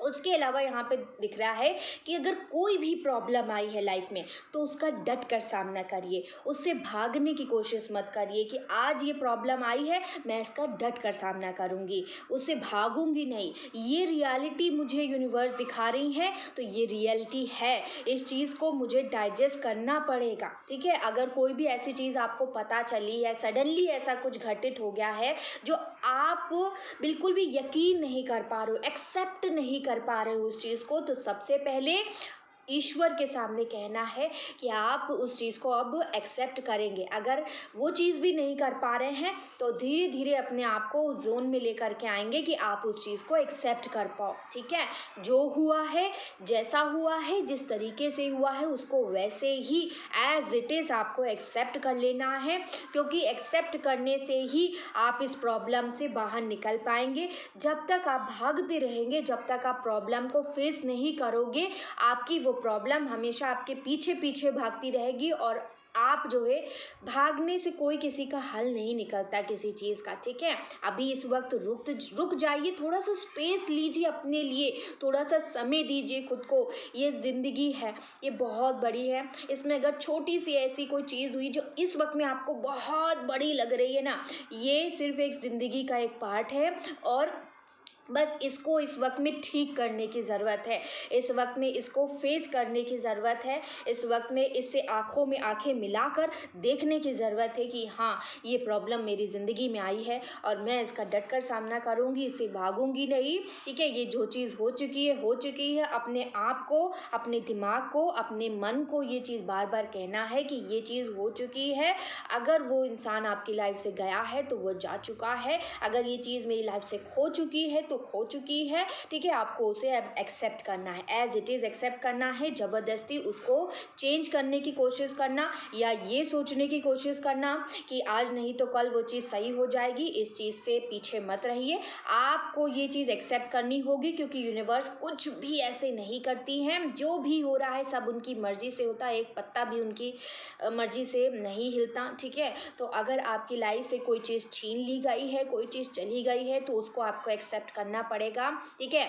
उसके अलावा यहाँ पे दिख रहा है कि अगर कोई भी प्रॉब्लम आई है लाइफ में तो उसका डट कर सामना करिए, उससे भागने की कोशिश मत करिए कि आज ये प्रॉब्लम आई है मैं इसका डट कर सामना करूँगी, उससे भागूंगी नहीं। ये रियलिटी मुझे यूनिवर्स दिखा रही है तो ये रियलिटी है, इस चीज़ को मुझे डाइजेस्ट करना पड़ेगा। ठीक है, अगर कोई भी ऐसी चीज़ आपको पता चली है, सडनली ऐसा कुछ घटित हो गया है जो आप बिल्कुल भी यकीन नहीं कर पा रहे हो, एक्सेप्ट नहीं कर पा रहे हो उस चीज़ को, तो सबसे पहले ईश्वर के सामने कहना है कि आप उस चीज़ को अब एक्सेप्ट करेंगे। अगर वो चीज़ भी नहीं कर पा रहे हैं तो धीरे धीरे अपने आप को उस जोन में लेकर के आएंगे कि आप उस चीज़ को एक्सेप्ट कर पाओ। ठीक है, जो हुआ है, जैसा हुआ है, जिस तरीके से हुआ है उसको वैसे ही एज इट इज़ आपको एक्सेप्ट कर लेना है, क्योंकि एक्सेप्ट करने से ही आप इस प्रॉब्लम से बाहर निकल पाएंगे। जब तक आप भागते रहेंगे, जब तक आप प्रॉब्लम को फेस नहीं करोगे, आपकी वो प्रॉब्लम हमेशा आपके पीछे पीछे भागती रहेगी। और आप जो है, भागने से कोई किसी का हल नहीं निकलता किसी चीज़ का। ठीक है, अभी इस वक्त रुक जाइए, थोड़ा सा स्पेस लीजिए अपने लिए, थोड़ा सा समय दीजिए खुद को। ये ज़िंदगी है, ये बहुत बड़ी है। इसमें अगर छोटी सी ऐसी कोई चीज़ हुई जो इस वक्त में आपको बहुत बड़ी लग रही है ना, ये सिर्फ एक ज़िंदगी का एक पार्ट है। और बस इसको इस वक्त में ठीक करने की ज़रूरत है, इस वक्त में इसको फेस करने की ज़रूरत है, इस वक्त में इससे आँखों में आँखें मिलाकर देखने की ज़रूरत है कि हाँ, ये प्रॉब्लम मेरी ज़िंदगी में आई है और मैं इसका डटकर सामना करूँगी, इससे भागूंगी नहीं। ठीक है, ये जो चीज़ हो चुकी है हो चुकी है। अपने आप को, अपने दिमाग को, अपने मन को ये चीज़ बार बार कहना है कि ये चीज़ हो चुकी है। अगर वो इंसान आपकी लाइफ से गया है तो वो जा चुका है, अगर ये चीज़ मेरी लाइफ से खो चुकी है तो खो चुकी है। ठीक है, आपको उसे अब एक्सेप्ट करना है, एज इट इज़ एक्सेप्ट करना है। ज़बरदस्ती उसको चेंज करने की कोशिश करना या ये सोचने की कोशिश करना कि आज नहीं तो कल वो चीज़ सही हो जाएगी, इस चीज़ से पीछे मत रहिए। आपको ये चीज़ एक्सेप्ट करनी होगी क्योंकि यूनिवर्स कुछ भी ऐसे नहीं करती हैं। जो भी हो रहा है सब उनकी मर्ज़ी से होता है, एक पत्ता भी उनकी मर्ज़ी से नहीं हिलता। ठीक है, तो अगर आपकी लाइफ से कोई चीज़ छीन ली गई है, कोई चीज़ चली गई है तो उसको आपको एक्सेप्ट करना पड़ेगा। ठीक है,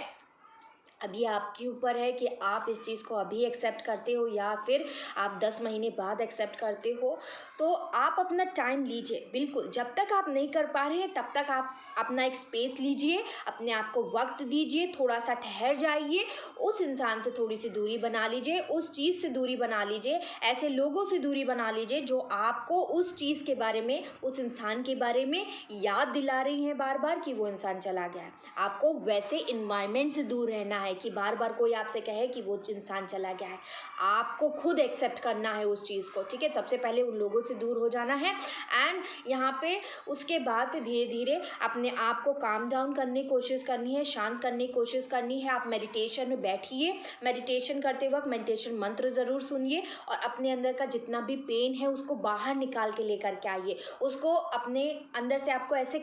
अब ये आपके ऊपर है कि आप इस चीज़ को अभी एक्सेप्ट करते हो या फिर आप 10 महीने बाद एक्सेप्ट करते हो। तो आप अपना टाइम लीजिए, बिल्कुल जब तक आप नहीं कर पा रहे हैं तब तक आप अपना एक स्पेस लीजिए, अपने आप को वक्त दीजिए, थोड़ा सा ठहर जाइए, उस इंसान से थोड़ी सी दूरी बना लीजिए, उस चीज़ से दूरी बना लीजिए, ऐसे लोगों से दूरी बना लीजिए जो आपको उस चीज़ के बारे में, उस इंसान के बारे में याद दिला रही हैं बार बार कि वो इंसान चला गया है। आपको वैसे इन्वायरमेंट से दूर रहना है कि बार बार कोई आपसे कहे कि वो इंसान चला गया है। आपको खुद एक्सेप्ट करना है उस चीज़ को। ठीक है, सबसे पहले उन लोगों से दूर हो जाना है एंड यहाँ पे उसके बाद फिर धीरे धीरे अपने आप को काम डाउन करने की कोशिश करनी है, शांत करने की कोशिश करनी है। आप मेडिटेशन में बैठिए, मेडिटेशन करते वक्त मेडिटेशन मंत्र ज़रूर सुनिए और अपने अंदर का जितना भी पेन है उसको बाहर निकाल के लेकर के आइए। उसको अपने अंदर से आपको ऐसे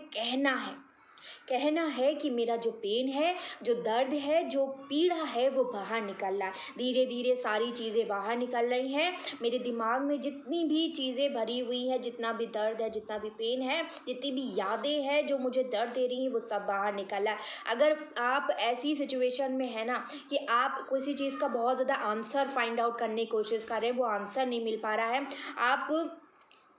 कहना है कि मेरा जो पेन है, जो दर्द है, जो पीड़ा है वो बाहर निकल रहा है। धीरे धीरे सारी चीज़ें बाहर निकल रही हैं। मेरे दिमाग में जितनी भी चीज़ें भरी हुई हैं, जितना भी दर्द है, जितना भी पेन है, जितनी भी यादें हैं जो मुझे दर्द दे रही हैं, वो सब बाहर निकल रहा है। अगर आप ऐसी सिचुएशन में है ना कि आप किसी चीज़ का बहुत ज़्यादा आंसर फाइंड आउट करने की कोशिश कर रहे हैं, वो आंसर नहीं मिल पा रहा है, आप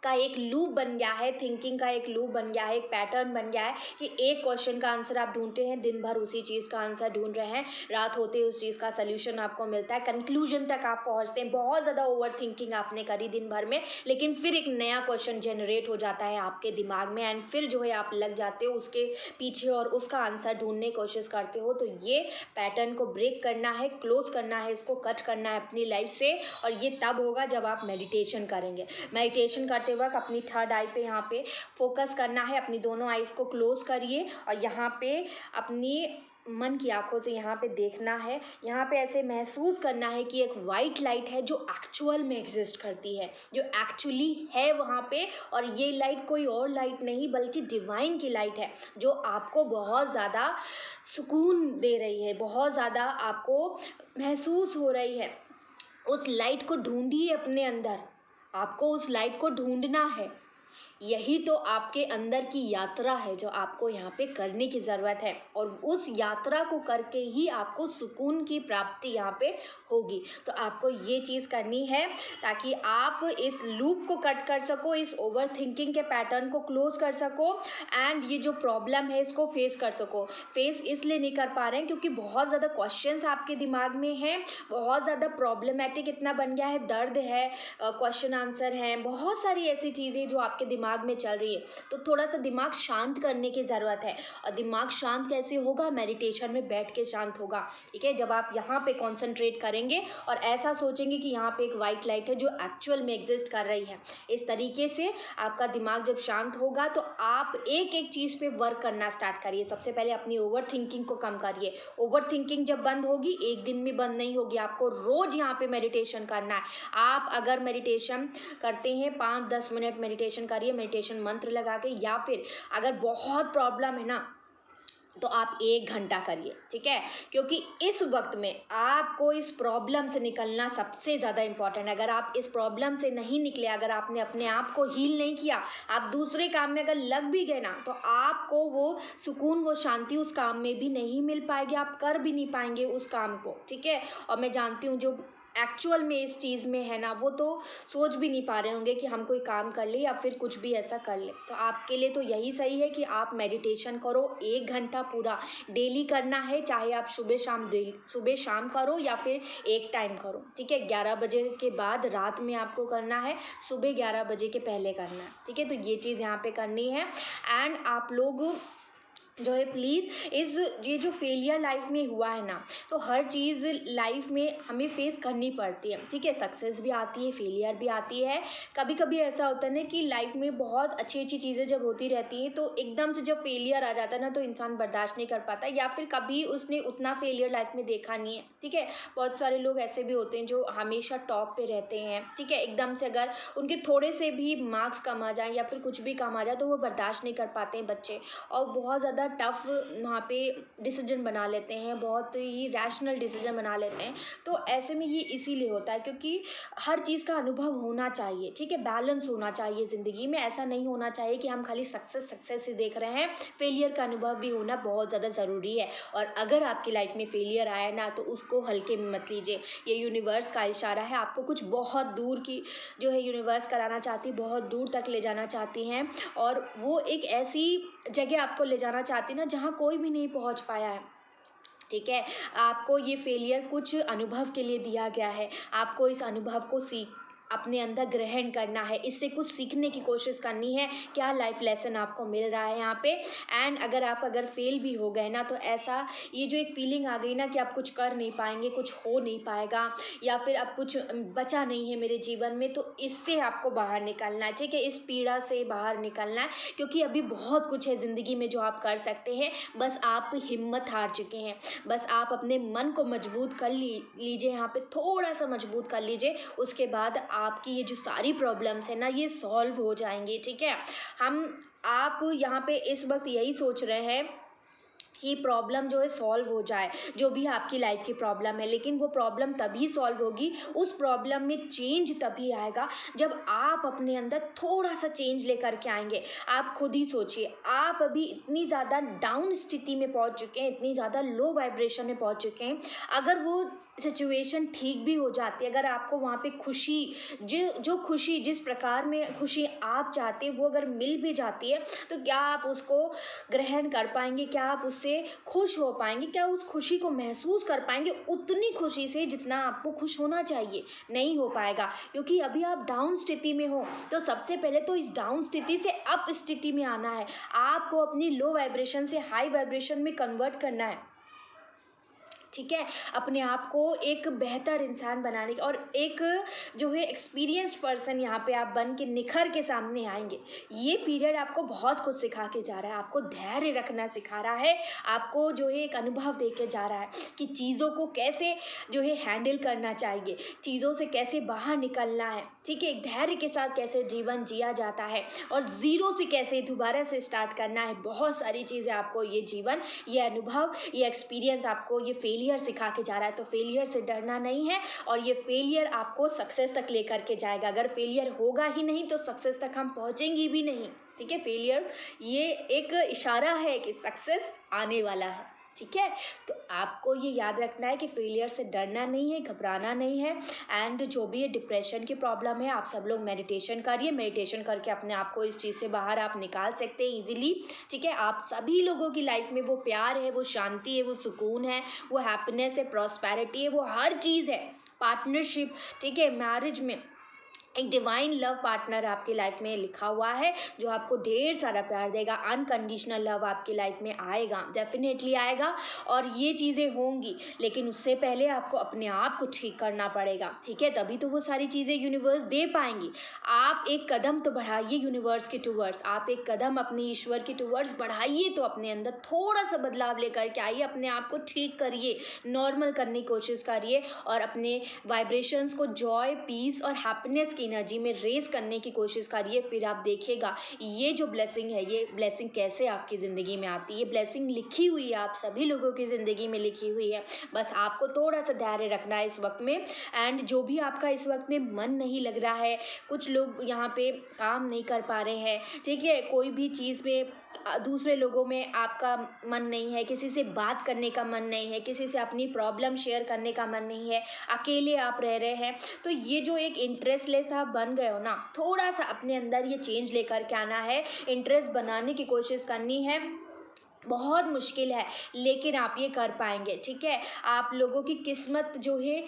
का एक लूप बन गया है, थिंकिंग का एक लूप बन गया है, एक पैटर्न बन गया है कि एक क्वेश्चन का आंसर आप ढूंढते हैं, दिन भर उसी चीज़ का आंसर ढूंढ रहे हैं, रात होते उस चीज़ का सल्यूशन आपको मिलता है, कंक्लूजन तक आप पहुंचते हैं, बहुत ज़्यादा ओवर थिंकिंग आपने करी दिन भर में, लेकिन फिर एक नया क्वेश्चन जनरेट हो जाता है आपके दिमाग में एंड फिर जो है आप लग जाते हो उसके पीछे और उसका आंसर ढूंढने की कोशिश करते हो। तो ये पैटर्न को ब्रेक करना है, क्लोज करना है, इसको कट करना है अपनी लाइफ से और ये तब होगा जब आप मेडिटेशन करेंगे। मेडिटेशन करते वक्त अपनी थर्ड आई पे यहाँ पे फोकस करना है, अपनी दोनों आईज को क्लोज करिए और यहाँ पे अपनी मन की आंखों से यहाँ पे देखना है, यहाँ पे ऐसे महसूस करना है कि एक वाइट लाइट है जो एक्चुअल में एग्जिस्ट करती है, जो एक्चुअली है वहाँ पे, और ये लाइट कोई और लाइट नहीं बल्कि डिवाइन की लाइट है जो आपको बहुत ज़्यादा सुकून दे रही है, बहुत ज़्यादा आपको महसूस हो रही है। उस लाइट को ढूंढिए अपने अंदर, आपको उस लाइट को ढूंढना है। यही तो आपके अंदर की यात्रा है जो आपको यहाँ पे करने की ज़रूरत है और उस यात्रा को करके ही आपको सुकून की प्राप्ति यहाँ पे होगी। तो आपको ये चीज़ करनी है ताकि आप इस लूप को कट कर सको, इस ओवर थिंकिंग के पैटर्न को क्लोज कर सको एंड ये जो प्रॉब्लम है इसको फेस कर सको। फेस इसलिए नहीं कर पा रहे हैं क्योंकि बहुत ज़्यादा क्वेश्चंस आपके दिमाग में हैं, बहुत ज़्यादा प्रॉब्लमेटिक इतना बन गया है, दर्द है, क्वेश्चन आंसर हैं, बहुत सारी ऐसी चीज़ें जो आपके दिमाग में चल रही है। तो थोड़ा सा दिमाग शांत करने की ज़रूरत है और दिमाग शांत कैसे होगा? मेडिटेशन में बैठ के शांत होगा। ठीक है, जब आप यहाँ पे कॉन्सेंट्रेट करेंगे और ऐसा सोचेंगे कि यहाँ पे एक वाइट लाइट है जो एक्चुअल में एग्जिस्ट कर रही है, इस तरीके से आपका दिमाग जब शांत होगा तो आप एक एक चीज़ पे वर्क करना स्टार्ट करिए। सबसे पहले अपनी ओवर थिंकिंग को कम करिए। ओवर थिंकिंग जब बंद होगी, एक दिन में बंद नहीं होगी, आपको रोज़ यहाँ पे मेडिटेशन करना है। आप अगर मेडिटेशन करते हैं 5-10 मिनट मेडिटेशन करिए, मेडिटेशन मंत्र लगा के, या फिर अगर बहुत प्रॉब्लम है ना तो आप 1 घंटा करिए। ठीक है, क्योंकि इस वक्त में आपको इस प्रॉब्लम से निकलना सबसे ज़्यादा इम्पॉर्टेंट है। अगर आप इस प्रॉब्लम से नहीं निकले, अगर आपने अपने आप को हील नहीं किया, आप दूसरे काम में अगर लग भी गए ना तो आपको वो सुकून, वो शांति उस काम में भी नहीं मिल पाएगी, आप कर भी नहीं पाएंगे उस काम को। ठीक है, और मैं जानती हूँ जो एक्चुअल में इस चीज़ में है ना, वो तो सोच भी नहीं पा रहे होंगे कि हम कोई काम कर ले या फिर कुछ भी ऐसा कर ले। तो आपके लिए तो यही सही है कि आप मेडिटेशन करो, 1 घंटा पूरा डेली करना है, चाहे आप सुबह शाम करो या फिर एक टाइम करो, ठीक है। 11 बजे के बाद रात में आपको करना है, सुबह 11 बजे के पहले करना है, ठीक है। तो ये चीज़ यहाँ पे करनी है। एंड आप लोग जो है प्लीज़ ये जो फेलियर लाइफ में हुआ है ना, तो हर चीज़ लाइफ में हमें फेस करनी पड़ती है, ठीक है। सक्सेस भी आती है, फेलियर भी आती है। कभी कभी ऐसा होता है ना कि लाइफ में बहुत अच्छी अच्छी चीज़ें जब होती रहती हैं, तो एकदम से जब फेलियर आ जाता है ना, तो इंसान बर्दाश्त नहीं कर पाता, या फिर कभी उसने उतना फेलियर लाइफ में देखा नहीं है, ठीक है। बहुत सारे लोग ऐसे भी होते हैं जो हमेशा टॉप पे रहते हैं, ठीक है। एकदम से अगर उनके थोड़े से भी मार्क्स कम आ जाए या फिर कुछ भी कम आ जाए, तो वो बर्दाश्त नहीं कर पाते हैं बच्चे, और बहुत ज़्यादा टफ वहाँ पे डिसीजन बना लेते हैं, बहुत ही रैशनल डिसीजन बना लेते हैं। तो ऐसे में ये इसीलिए होता है क्योंकि हर चीज़ का अनुभव होना चाहिए, ठीक है। बैलेंस होना चाहिए ज़िंदगी में, ऐसा नहीं होना चाहिए कि हम खाली सक्सेस ही देख रहे हैं। फेलियर का अनुभव भी होना बहुत ज़्यादा ज़रूरी है। और अगर आपकी लाइफ में फेलियर आया ना, तो उसको हल्के में मत लीजिए। ये यूनिवर्स का इशारा है, आपको कुछ बहुत दूर की जो है यूनिवर्स कराना चाहती, बहुत दूर तक ले जाना चाहती हैं, और वो एक ऐसी जगह आपको ले जाना चाहती ना जहाँ कोई भी नहीं पहुँच पाया है, ठीक है। आपको ये फेलियर कुछ अनुभव के लिए दिया गया है, आपको इस अनुभव को अपने अंदर ग्रहण करना है, इससे कुछ सीखने की कोशिश करनी है, क्या लाइफ लेसन आपको मिल रहा है यहाँ पे। एंड अगर फेल भी हो गए ना, तो ऐसा ये जो एक फीलिंग आ गई ना कि आप कुछ कर नहीं पाएंगे, कुछ हो नहीं पाएगा, या फिर अब कुछ बचा नहीं है मेरे जीवन में, तो इससे आपको बाहर निकलना है, ठीक है। इस पीड़ा से बाहर निकलना है, क्योंकि अभी बहुत कुछ है ज़िंदगी में जो आप कर सकते हैं, बस आप हिम्मत हार चुके हैं। बस आप अपने मन को मजबूत कर लीजिए, यहाँ पे थोड़ा सा मजबूत कर लीजिए, उसके बाद आपकी ये जो सारी प्रॉब्लम्स है ना, ये सॉल्व हो जाएंगे, ठीक है। आप यहाँ पे इस वक्त यही सोच रहे हैं कि प्रॉब्लम जो है सॉल्व हो जाए, जो भी आपकी लाइफ की प्रॉब्लम है, लेकिन वो प्रॉब्लम तभी सॉल्व होगी, उस प्रॉब्लम में चेंज तभी आएगा जब आप अपने अंदर थोड़ा सा चेंज लेकर के आएंगे। आप खुद ही सोचिए, आप अभी इतनी ज़्यादा डाउन स्थिति में पहुंच चुके हैं, इतनी ज़्यादा लो वाइब्रेशन में पहुंच चुके हैं, अगर वो सिचुएशन ठीक भी हो जाती है, अगर आपको वहाँ पे खुशी जो खुशी जिस प्रकार में खुशी आप चाहते हैं वो अगर मिल भी जाती है, तो क्या आप उसको ग्रहण कर पाएंगे, क्या आप उससे खुश हो पाएंगे, क्या उस खुशी को महसूस कर पाएंगे उतनी खुशी से जितना आपको खुश होना चाहिए? नहीं हो पाएगा, क्योंकि अभी आप डाउन स्थिति में हो। तो सबसे पहले तो इस डाउन स्थिति से अप स्थिति में आना है, आपको अपनी लो वाइब्रेशन से हाई वाइब्रेशन में कन्वर्ट करना है, ठीक है। अपने आप को एक बेहतर इंसान बनाने की, और एक जो है एक्सपीरियंस्ड पर्सन यहाँ पे आप बन के निखर के सामने आएंगे। ये पीरियड आपको बहुत कुछ सिखा के जा रहा है, आपको धैर्य रखना सिखा रहा है, आपको जो है एक अनुभव दे के जा रहा है कि चीज़ों को कैसे जो है हैंडल करना चाहिए, चीज़ों से कैसे बाहर निकलना है, ठीक है। एक धैर्य के साथ कैसे जीवन जिया जाता है, और ज़ीरो से कैसे दोबारा से स्टार्ट करना है। बहुत सारी चीज़ें आपको ये जीवन, ये अनुभव, ये एक्सपीरियंस आपको ये फेलियर सिखा के जा रहा है। तो फेलियर से डरना नहीं है, और ये फेलियर आपको सक्सेस तक लेकर के जाएगा। अगर फेलियर होगा ही नहीं तो सक्सेस तक हम पहुंचेंगे भी नहीं, ठीक है। फेलियर ये एक इशारा है कि सक्सेस आने वाला है, ठीक है। तो आपको ये याद रखना है कि फेलियर से डरना नहीं है, घबराना नहीं है। एंड जो भी ये डिप्रेशन की प्रॉब्लम है, आप सब लोग मेडिटेशन करिए, मेडिटेशन करके अपने आप को इस चीज़ से बाहर आप निकाल सकते हैं ईजिली, ठीक है। आप सभी लोगों की लाइफ में वो प्यार है, वो शांति है, वो सुकून है, वो हैप्पीनेस है, प्रॉस्पेरिटी है, वो हर चीज़ है, पार्टनरशिप, ठीक है। मैरिज में एक डिवाइन लव पार्टनर आपकी लाइफ में लिखा हुआ है, जो आपको ढेर सारा प्यार देगा। अनकंडीशनल लव आपकी लाइफ में आएगा, डेफिनेटली आएगा, और ये चीज़ें होंगी, लेकिन उससे पहले आपको अपने आप को ठीक करना पड़ेगा, ठीक है। तभी तो वो सारी चीज़ें यूनिवर्स दे पाएंगी। आप एक कदम तो बढ़ाइए यूनिवर्स के टूवर्ड्स, आप एक कदम अपने ईश्वर के टूवर्ड्स बढ़ाइए, तो अपने अंदर थोड़ा सा बदलाव लेकर के आइए, अपने आप को ठीक करिए, नॉर्मल करने की कोशिश करिए, और अपने वाइब्रेशंस को जॉय, पीस और हैप्पीनेस की एनर्जी में रेस करने की कोशिश करिए। फिर आप देखिएगा ये जो ब्लेसिंग है, ये ब्लेसिंग कैसे आपकी ज़िंदगी में आती है। ये ब्लेसिंग लिखी हुई है, आप सभी लोगों की ज़िंदगी में लिखी हुई है, बस आपको थोड़ा सा धैर्य रखना है इस वक्त में। एंड जो भी आपका इस वक्त में मन नहीं लग रहा है, कुछ लोग यहाँ पे काम नहीं कर पा रहे हैं, ठीक है, कोई भी चीज़ में दूसरे लोगों में आपका मन नहीं है, किसी से बात करने का मन नहीं है, किसी से अपनी प्रॉब्लम शेयर करने का मन नहीं है, अकेले आप रह रहे हैं, तो ये जो एक इंटरेस्टलेस आप बन गए हो ना, थोड़ा सा अपने अंदर ये चेंज लेकर के आना है, इंटरेस्ट बनाने की कोशिश करनी है। बहुत मुश्किल है लेकिन आप ये कर पाएंगे, ठीक है। आप लोगों की किस्मत जो है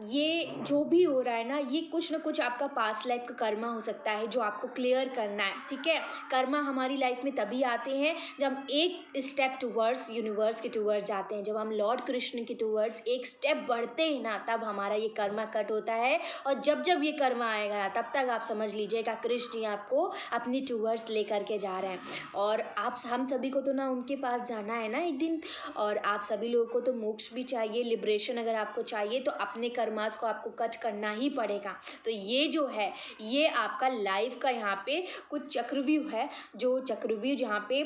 ये जो भी हो रहा है ना, ये कुछ ना कुछ आपका पास्ट लाइफ का कर्मा हो सकता है जो आपको क्लियर करना है, ठीक है। कर्मा हमारी लाइफ में तभी आते हैं जब हम एक स्टेप टूवर्ड्स यूनिवर्स के टूवर्ड्स जाते हैं, जब हम लॉर्ड कृष्ण के टूवर्ड्स एक स्टेप बढ़ते हैं ना, तब हमारा ये कर्मा कट होता है। और जब जब ये कर्मा आएगा ना, तब तक आप समझ लीजिएगा कृष्ण ही आपको अपनी टूवर्ड्स लेकर के जा रहे हैं। और आप हम सभी को तो ना उनके पास जाना है ना एक दिन, और आप सभी लोगों को तो मोक्ष भी चाहिए, लिबरेशन अगर आपको चाहिए तो अपने कर्मास को आपको कट करना ही पड़ेगा। तो ये जो है ये आपका लाइफ का यहाँ पे कुछ चक्रव्यूह है, जो चक्रव्यूह जहाँ पे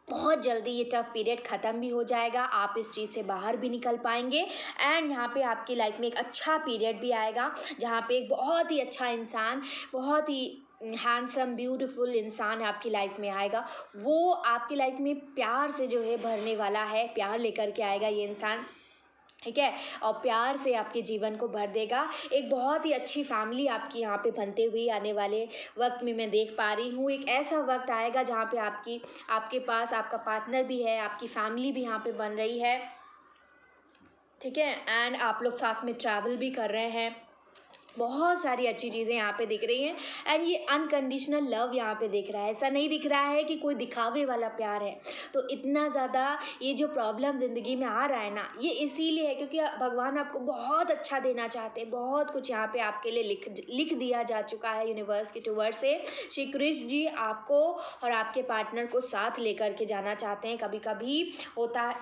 बहुत जल्दी ये टफ पीरियड ख़त्म भी हो जाएगा, आप इस चीज़ से बाहर भी निकल पाएंगे। एंड यहाँ पे आपकी लाइफ में एक अच्छा पीरियड भी आएगा जहाँ पे एक बहुत ही अच्छा इंसान, बहुत ही हैंडसम ब्यूटीफुल इंसान आपकी लाइफ में आएगा। वो आपकी लाइफ में प्यार से जो है भरने वाला है, प्यार लेकर के आएगा ये इंसान, ठीक है। और प्यार से आपके जीवन को भर देगा। एक बहुत ही अच्छी फैमिली आपकी यहाँ पे बनते हुए आने वाले वक्त में मैं देख पा रही हूँ। एक ऐसा वक्त आएगा जहाँ पे आपके पास आपका पार्टनर भी है, आपकी फैमिली भी यहाँ पे बन रही है, ठीक है। एंड आप लोग साथ में ट्रैवल भी कर रहे हैं, बहुत सारी अच्छी चीज़ें यहाँ पे दिख रही हैं। एंड ये अनकंडीशनल लव यहाँ पे दिख रहा है, ऐसा नहीं दिख रहा है कि कोई दिखावे वाला प्यार है। तो इतना ज़्यादा ये जो प्रॉब्लम ज़िंदगी में आ रहा है ना, ये इसीलिए है क्योंकि भगवान आपको बहुत अच्छा देना चाहते हैं। बहुत कुछ यहाँ पे आपके लिए लिख दिया जा चुका है यूनिवर्स के टूवर्ड से। श्री कृष्ण जी आपको और आपके पार्टनर को साथ लेकर के जाना चाहते हैं। कभी कभी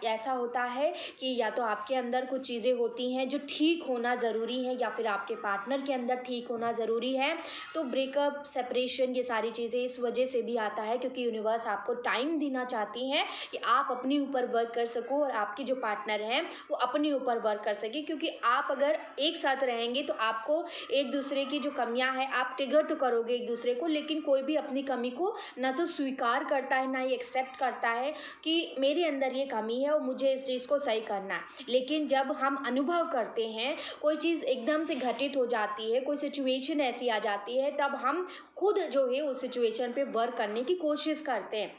ऐसा होता है कि या तो आपके अंदर कुछ चीज़ें होती हैं जो ठीक होना ज़रूरी है, या फिर आपके पार्टनर के अंदर ठीक होना ज़रूरी है। तो ब्रेकअप, सेपरेशन, ये सारी चीज़ें इस वजह से भी आता है क्योंकि यूनिवर्स आपको टाइम देना चाहती हैं कि आप अपने ऊपर वर्क कर सको और आपके जो पार्टनर हैं वो अपने ऊपर वर्क कर सके। क्योंकि आप अगर एक साथ रहेंगे तो आपको एक दूसरे की जो कमियां हैं आप ट्रिगर तो करोगे एक दूसरे को, लेकिन कोई भी अपनी कमी को ना तो स्वीकार करता है ना ही एक्सेप्ट करता है कि मेरे अंदर ये कमी है और मुझे इस चीज़ को सही करना है। लेकिन जब हम अनुभव करते हैं, कोई चीज़ एकदम से घटित हो जाती है, कोई सिचुएशन ऐसी आ जाती है, तब हम खुद जो है उस सिचुएशन पे वर्क करने की कोशिश करते हैं।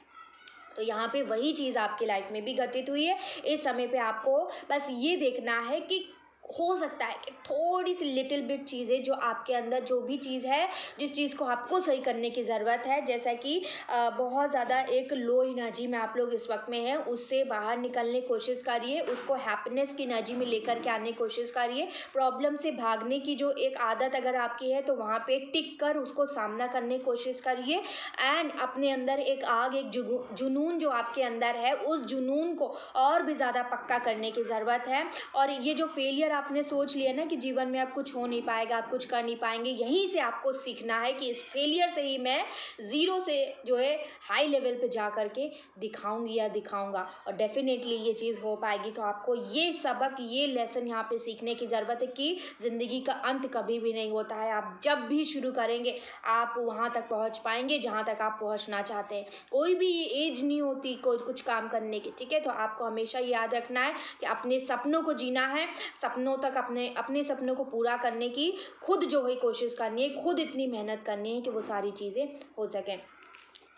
तो यहाँ पे वही चीज़ आपकी लाइफ में भी घटित हुई है। इस समय पे आपको बस ये देखना है कि हो सकता है कि थोड़ी सी लिटिल बिट चीज़ें जो आपके अंदर, जो भी चीज़ है जिस चीज़ को आपको सही करने की ज़रूरत है, जैसा कि बहुत ज़्यादा एक लो एनर्जी में आप लोग इस वक्त में हैं, उससे बाहर निकलने की कोशिश करिए, उसको हैप्पीनेस की एनर्जी में लेकर के आने की कोशिश करिए। प्रॉब्लम से भागने की जो एक आदत अगर आपकी है तो वहाँ पे टिक कर उसको सामना करने की कोशिश करिए। एंड अपने अंदर एक आग, एक जुनून जो आपके अंदर है, उस जुनून को और भी ज़्यादा पक्का करने की ज़रूरत है। और ये जो फेलियर आपने सोच लिया ना कि जीवन में आप कुछ हो नहीं पाएगा, आप कुछ कर नहीं पाएंगे, यहीं से आपको सीखना है कि इस फेलियर से ही मैं ज़ीरो से जो है हाई लेवल पे जा कर के दिखाऊंगी या दिखाऊंगा, और डेफिनेटली ये चीज़ हो पाएगी। तो आपको ये सबक, ये लेसन यहाँ पे सीखने की ज़रूरत है कि ज़िंदगी का अंत कभी भी नहीं होता है। आप जब भी शुरू करेंगे आप वहाँ तक पहुँच पाएंगे जहाँ तक आप पहुँचना चाहते हैं। कोई भी एज नहीं होती कोई कुछ काम करने की, ठीक है। तो आपको हमेशा याद रखना है कि अपने सपनों को जीना है, सपनों तक अपने सपनों को पूरा करने की खुद जो है कोशिश करनी है, खुद इतनी मेहनत करनी है कि वो सारी चीज़ें हो सकें।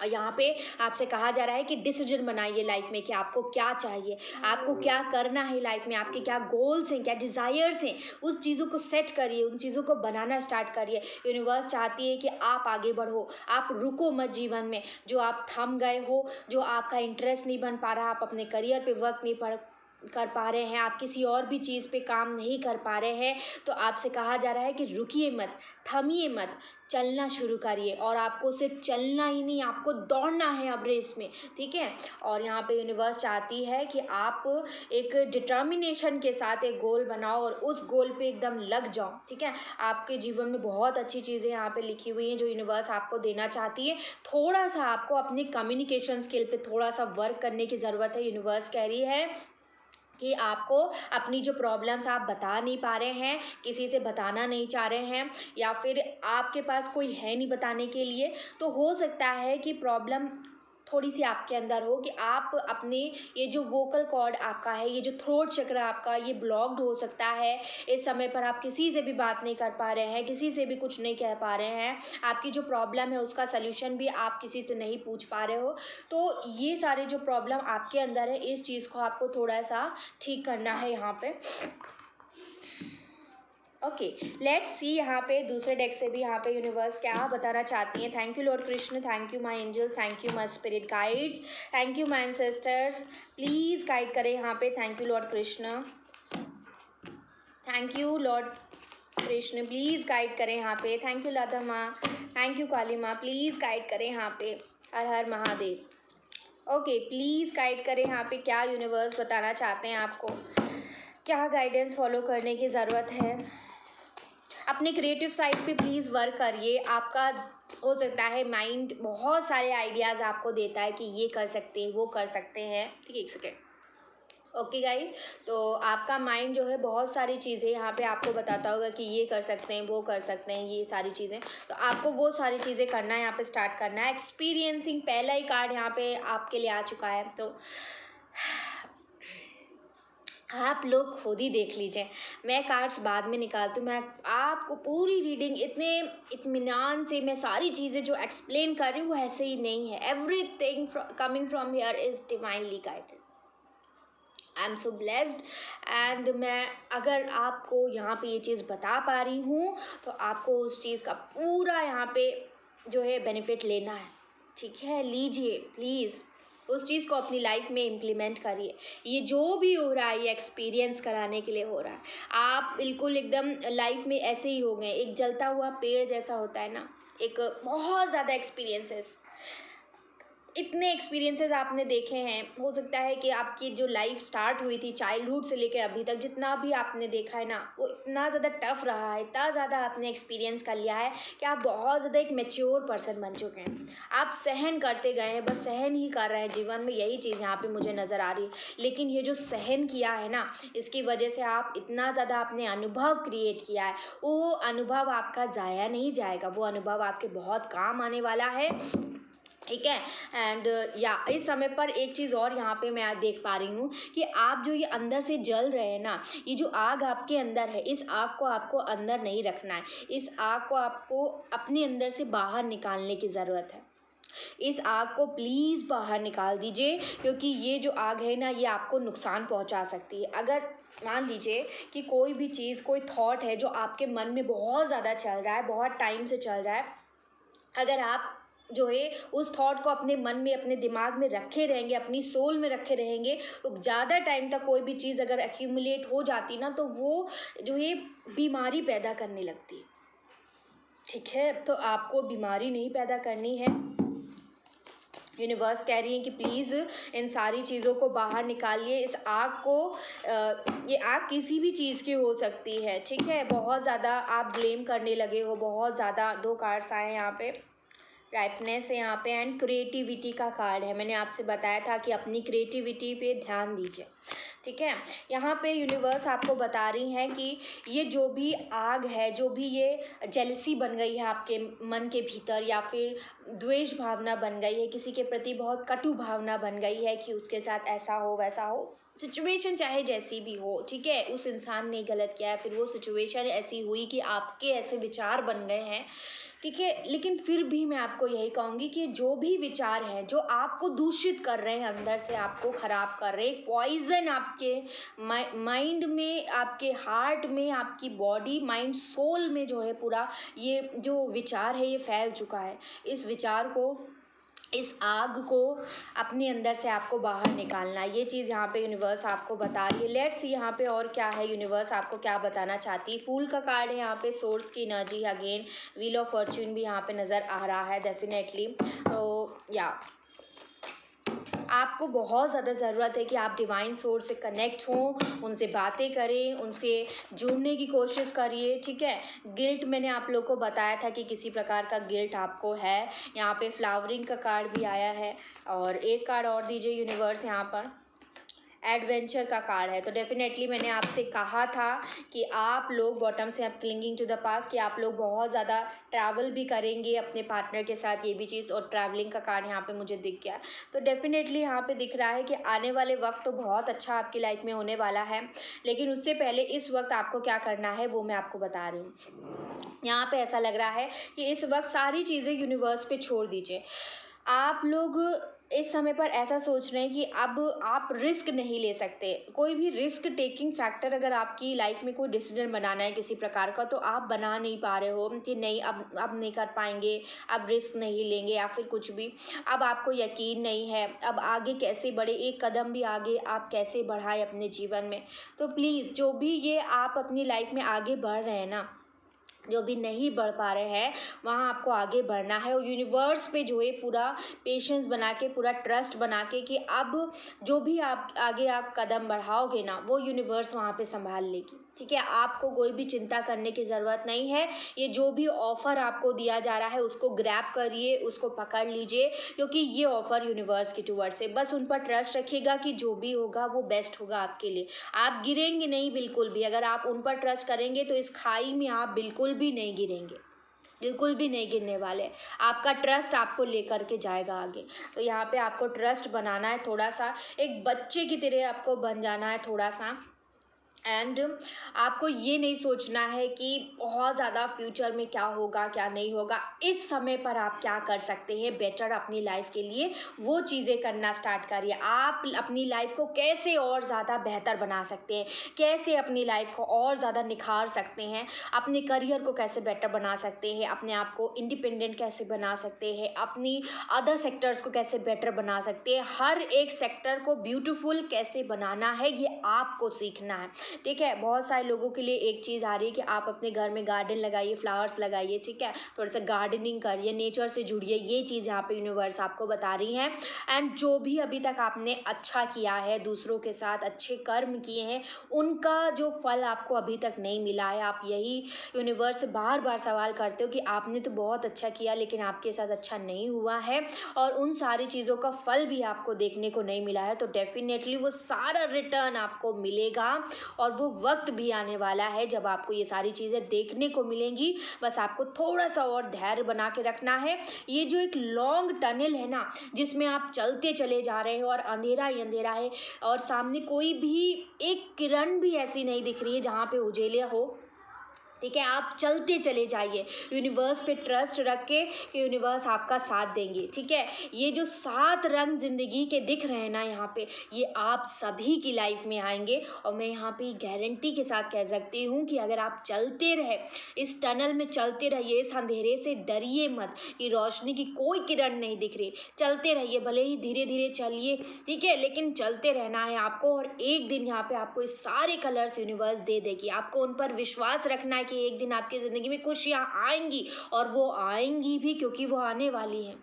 और यहाँ पे आपसे कहा जा रहा है कि डिसीजन बनाइए लाइफ में कि आपको क्या चाहिए, आपको क्या करना है लाइफ में, आपके क्या गोल्स हैं, क्या डिज़ायर्स हैं, उस चीज़ों को सेट करिए, उन चीज़ों को बनाना स्टार्ट करिए। यूनिवर्स चाहती है कि आप आगे बढ़ो, आप रुको मत जीवन में। जो आप थम गए हो, जो आपका इंटरेस्ट नहीं बन पा रहा, आप अपने करियर पे वर्क नहीं कर पा रहे हैं, आप किसी और भी चीज़ पे काम नहीं कर पा रहे हैं, तो आपसे कहा जा रहा है कि रुकिए मत, थमिए मत, चलना शुरू करिए। और आपको सिर्फ चलना ही नहीं, आपको दौड़ना है अब रेस में, ठीक है। और यहाँ पे यूनिवर्स चाहती है कि आप एक डिटर्मिनेशन के साथ एक गोल बनाओ और उस गोल पे एकदम लग जाओ, ठीक है। आपके जीवन में बहुत अच्छी चीज़ें यहाँ पे लिखी हुई हैं जो यूनिवर्स आपको देना चाहती है। थोड़ा सा आपको अपनी कम्युनिकेशन स्किल पे थोड़ा सा वर्क करने की ज़रूरत है। यूनिवर्स कह रही है कि आपको अपनी जो प्रॉब्लम्स आप बता नहीं पा रहे हैं, किसी से बताना नहीं चाह रहे हैं, या फिर आपके पास कोई है नहीं बताने के लिए, तो हो सकता है कि प्रॉब्लम थोड़ी सी आपके अंदर हो कि आप अपने ये जो वोकल कॉर्ड आपका है, ये जो थ्रोट चक्र आपका ये ब्लॉक्ड हो सकता है। इस समय पर आप किसी से भी बात नहीं कर पा रहे हैं, किसी से भी कुछ नहीं कह पा रहे हैं, आपकी जो प्रॉब्लम है उसका सल्यूशन भी आप किसी से नहीं पूछ पा रहे हो। तो ये सारे जो प्रॉब्लम आपके अंदर है, इस चीज़ को आपको थोड़ा सा ठीक करना है यहाँ पे। ओके, लेट्स सी यहाँ पे दूसरे डेक से भी यहाँ पे यूनिवर्स क्या बताना चाहती हैं। Thank you lord Krishna, thank you my angels, thank you my spirit guides, thank you my ancestors, please guide करें यहाँ पे। Thank you lord Krishna, thank you lord Krishna, please guide करें यहाँ पे। थैंक यू राधा माँ, थैंक यू काली माँ, प्लीज़ गाइड करें यहाँ पे। हर हर महादेव। ओके, प्लीज़ गाइड करें यहाँ पे, क्या यूनिवर्स बताना चाहते हैं आपको, क्या गाइडेंस फॉलो करने की ज़रूरत है। अपने क्रिएटिव साइड पे प्लीज़ वर्क करिए। आपका हो सकता है माइंड बहुत सारे आइडियाज़ आपको देता है कि ये कर सकते हैं, वो कर सकते हैं। ठीक है, एक सेकेंड। ओके गाइज, तो आपका माइंड जो है बहुत सारी चीज़ें यहाँ पे आपको बताता होगा कि ये कर सकते हैं, वो कर सकते हैं, ये सारी चीज़ें। तो आपको वो सारी चीज़ें करना है, यहाँ पे स्टार्ट करना है। एक्सपीरियंसिंग पहला ही कार्ड यहाँ पे आपके लिए आ चुका है, तो आप लोग खुद ही देख लीजिए। मैं कार्ड्स बाद में निकालती हूँ, मैं आपको पूरी रीडिंग इतने इत्मीनान से मैं सारी चीज़ें जो एक्सप्लेन कर रही हूँ वो ऐसे ही नहीं है। Everything coming from here is divinely guided. I am so blessed and मैं अगर आपको यहाँ पे ये चीज़ बता पा रही हूँ तो आपको उस चीज़ का पूरा यहाँ पे जो है बेनिफिट लेना है। ठीक है, लीजिए प्लीज़, उस चीज़ को अपनी लाइफ में इम्प्लीमेंट करिए। ये जो भी हो रहा है ये एक्सपीरियंस कराने के लिए हो रहा है। आप बिल्कुल एकदम लाइफ में ऐसे ही हो गए, एक जलता हुआ पेड़ जैसा होता है ना, एक बहुत ज़्यादा एक्सपीरियंसेस, इतने एक्सपीरियंसेस आपने देखे हैं। हो सकता है कि आपकी जो लाइफ स्टार्ट हुई थी चाइल्डहुड से लेकर अभी तक जितना भी आपने देखा है ना, वो इतना ज़्यादा टफ रहा है, इतना ज़्यादा आपने एक्सपीरियंस कर लिया है कि आप बहुत ज़्यादा एक मैच्योर पर्सन बन चुके हैं। आप सहन करते गए हैं, बस सहन ही कर रहे हैं जीवन में, यही चीज़ यहाँ पे मुझे नज़र आ रही है। लेकिन ये जो सहन किया है ना, इसकी वजह से आप इतना ज़्यादा आपने अनुभव क्रिएट किया है, वो अनुभव आपका ज़ाया नहीं जाएगा, वो अनुभव आपके बहुत काम आने वाला है। ठीक है, एंड या इस समय पर एक चीज़ और यहाँ पे मैं देख पा रही हूँ कि आप जो ये अंदर से जल रहे हैं ना, ये जो आग आपके अंदर है, इस आग को आपको अंदर नहीं रखना है, इस आग को आपको अपने अंदर से बाहर निकालने की ज़रूरत है। इस आग को प्लीज़ बाहर निकाल दीजिए, क्योंकि ये जो आग है ना, ये आपको नुकसान पहुँचा सकती है। अगर मान लीजिए कि कोई भी चीज़, कोई थॉट है जो आपके मन में बहुत ज़्यादा चल रहा है, बहुत टाइम से चल रहा है, अगर आप जो है उस थॉट को अपने मन में, अपने दिमाग में रखे रहेंगे, अपनी सोल में रखे रहेंगे, तो ज़्यादा टाइम तक कोई भी चीज़ अगर एक्यूमुलेट हो जाती ना, तो वो जो है बीमारी पैदा करने लगती है। ठीक है, तो आपको बीमारी नहीं पैदा करनी है। यूनिवर्स कह रही है कि प्लीज़ इन सारी चीज़ों को बाहर निकालिए। इस आग को ये आग किसी भी चीज़ की हो सकती है। ठीक है, बहुत ज़्यादा आप ब्लेम करने लगे हो, बहुत ज़्यादा। 2 कार्ड्स आए हैं यहाँ पे, राइपनेस है यहाँ पे एंड क्रिएटिविटी का कार्ड है। मैंने आपसे बताया था कि अपनी क्रिएटिविटी पे ध्यान दीजिए। ठीक है, यहाँ पे यूनिवर्स आपको बता रही हैं कि ये जो भी आग है, जो भी ये जेलसी बन गई है आपके मन के भीतर, या फिर द्वेष भावना बन गई है, किसी के प्रति बहुत कटु भावना बन गई है कि उसके साथ ऐसा हो वैसा हो, सिचुएशन चाहे जैसी भी हो, ठीक है, उस इंसान ने गलत किया है, फिर वो सिचुएशन ऐसी हुई कि आपके ऐसे विचार बन गए हैं। ठीक है, लेकिन फिर भी मैं आपको यही कहूँगी कि जो भी विचार हैं जो आपको दूषित कर रहे हैं, अंदर से आपको ख़राब कर रहे हैं, पॉइजन आपके माइंड में, आपके हार्ट में, आपकी बॉडी, माइंड, सोल में जो है पूरा ये जो विचार है ये फैल चुका है। इस विचार को, इस आग को अपने अंदर से आपको बाहर निकालना है। ये चीज़ यहाँ पे यूनिवर्स आपको बता रही है। लेट्स यहाँ पे और क्या है, यूनिवर्स आपको क्या बताना चाहती है। फूल का कार्ड है यहाँ पे, सोर्स की energy, again wheel of Fortune भी यहाँ पे नज़र आ रहा है डेफिनेटली। तो या आपको बहुत ज़्यादा ज़रूरत है कि आप डिवाइन सोर्स से कनेक्ट हों, उनसे बातें करें, उनसे जुड़ने की कोशिश करिए। ठीक है, गिल्ट मैंने आप लोग को बताया था कि किसी प्रकार का गिल्ट आपको है। यहाँ पे फ्लावरिंग का कार्ड भी आया है, और एक कार्ड और दीजिए यूनिवर्स यहाँ पर। एडवेंचर का कार्ड है। तो डेफिनेटली मैंने आपसे कहा था कि आप लोग बॉटम से आप क्लिंगिंग टू द पास्ट, कि आप लोग बहुत ज़्यादा ट्रैवल भी करेंगे अपने पार्टनर के साथ, ये भी चीज़, और ट्रैवलिंग का कार्ड यहाँ पे मुझे दिख गया। तो डेफिनेटली यहाँ पे दिख रहा है कि आने वाले वक्त तो बहुत अच्छा आपकी लाइफ में होने वाला है, लेकिन उससे पहले इस वक्त आपको क्या करना है वो मैं आपको बता रही हूँ। यहाँ पे ऐसा लग रहा है कि इस वक्त सारी चीज़ें यूनिवर्स पे छोड़ दीजिए। आप लोग इस समय पर ऐसा सोच रहे हैं कि अब आप रिस्क नहीं ले सकते। कोई भी रिस्क टेकिंग फैक्टर, अगर आपकी लाइफ में कोई डिसीजन बनाना है किसी प्रकार का, तो आप बना नहीं पा रहे हो कि नहीं अब नहीं कर पाएंगे, अब रिस्क नहीं लेंगे या फिर कुछ भी। अब आपको यकीन नहीं है अब आगे कैसे बढ़े, एक कदम भी आगे आप कैसे बढ़ाएं अपने जीवन में। तो प्लीज़ जो भी ये आप अपनी लाइफ में आगे बढ़ रहे हैं ना, जो भी नहीं बढ़ पा रहे हैं, वहाँ आपको आगे बढ़ना है। और यूनिवर्स पे जो है पूरा पेशेंस बना के, पूरा ट्रस्ट बना के, कि अब जो भी आप आगे आप कदम बढ़ाओगे ना, वो यूनिवर्स वहाँ पे संभाल लेगी। ठीक है, आपको कोई भी चिंता करने की ज़रूरत नहीं है। ये जो भी ऑफ़र आपको दिया जा रहा है उसको ग्रैब करिए, उसको पकड़ लीजिए, क्योंकि ये ऑफ़र यूनिवर्स की टूवर्ड से, बस उन पर ट्रस्ट रखिएगा कि जो भी होगा वो बेस्ट होगा आपके लिए। आप गिरेंगे नहीं बिल्कुल भी। अगर आप उन पर ट्रस्ट करेंगे तो इस खाई में आप बिल्कुल भी नहीं गिरेंगे, बिल्कुल भी नहीं गिरने वाले। आपका ट्रस्ट आपको लेकर के जाएगा आगे। तो यहाँ पे आपको ट्रस्ट बनाना है, थोड़ा सा एक बच्चे की तरह आपको बन जाना है थोड़ा सा। एंड आपको ये नहीं सोचना है कि बहुत ज़्यादा फ्यूचर में क्या होगा क्या नहीं होगा। इस समय पर आप क्या कर सकते हैं बेटर अपनी लाइफ के लिए, वो चीज़ें करना स्टार्ट करिए। आप अपनी लाइफ को कैसे और ज़्यादा बेहतर बना सकते हैं, कैसे अपनी लाइफ को और ज़्यादा निखार सकते हैं, अपने करियर को कैसे बेटर बना सकते हैं, अपने आप को इंडिपेंडेंट कैसे बना सकते हैं, अपनी अदर सेक्टर्स को कैसे बेटर बना सकते हैं, हर एक सेक्टर को ब्यूटीफुल कैसे बनाना है, ये आपको सीखना है। ठीक है, बहुत सारे लोगों के लिए एक चीज़ आ रही है कि आप अपने घर में गार्डन लगाइए, फ्लावर्स लगाइए। ठीक है, थोड़ा सा गार्डनिंग करिए, नेचर से जुड़िए। ये चीज़ यहाँ पे यूनिवर्स आपको बता रही है। एंड जो भी अभी तक आपने अच्छा किया है, दूसरों के साथ अच्छे कर्म किए हैं, उनका जो फल आपको अभी तक नहीं मिला है, आप यही यूनिवर्स से बार बार सवाल करते हो कि आपने तो बहुत अच्छा किया लेकिन आपके साथ अच्छा नहीं हुआ है, और उन सारी चीज़ों का फल भी आपको देखने को नहीं मिला है। तो डेफिनेटली वो सारा रिटर्न आपको मिलेगा, और वो वक्त भी आने वाला है जब आपको ये सारी चीज़ें देखने को मिलेंगी। बस आपको थोड़ा सा और धैर्य बना के रखना है। ये जो एक लॉन्ग टनल है ना, जिसमें आप चलते चले जा रहे हो और अंधेरा ही अंधेरा है, और सामने कोई भी एक किरण भी ऐसी नहीं दिख रही है जहाँ पे उजेला हो। ठीक है, आप चलते चले जाइए, यूनिवर्स पे ट्रस्ट रख के कि यूनिवर्स आपका साथ देंगे। ठीक है, ये जो 7 रंग ज़िंदगी के दिख रहे हैं ना यहाँ पे, ये आप सभी की लाइफ में आएंगे। और मैं यहाँ पे गारंटी के साथ कह सकती हूँ कि अगर आप चलते रहे, इस टनल में चलते रहिए, इस अंधेरे से डरिए मत कि रोशनी की कोई किरण नहीं दिख रही। चलते रहिए, भले ही धीरे धीरे चलिए, ठीक है, लेकिन चलते रहना है आपको। और एक दिन यहाँ पे आपको इस सारे कलर्स यूनिवर्स दे देगी। आपको उन पर विश्वास रखना है कि एक दिन आपकी ज़िंदगी में खुशियाँ आएंगी, और वो आएंगी भी क्योंकि वो आने वाली हैं।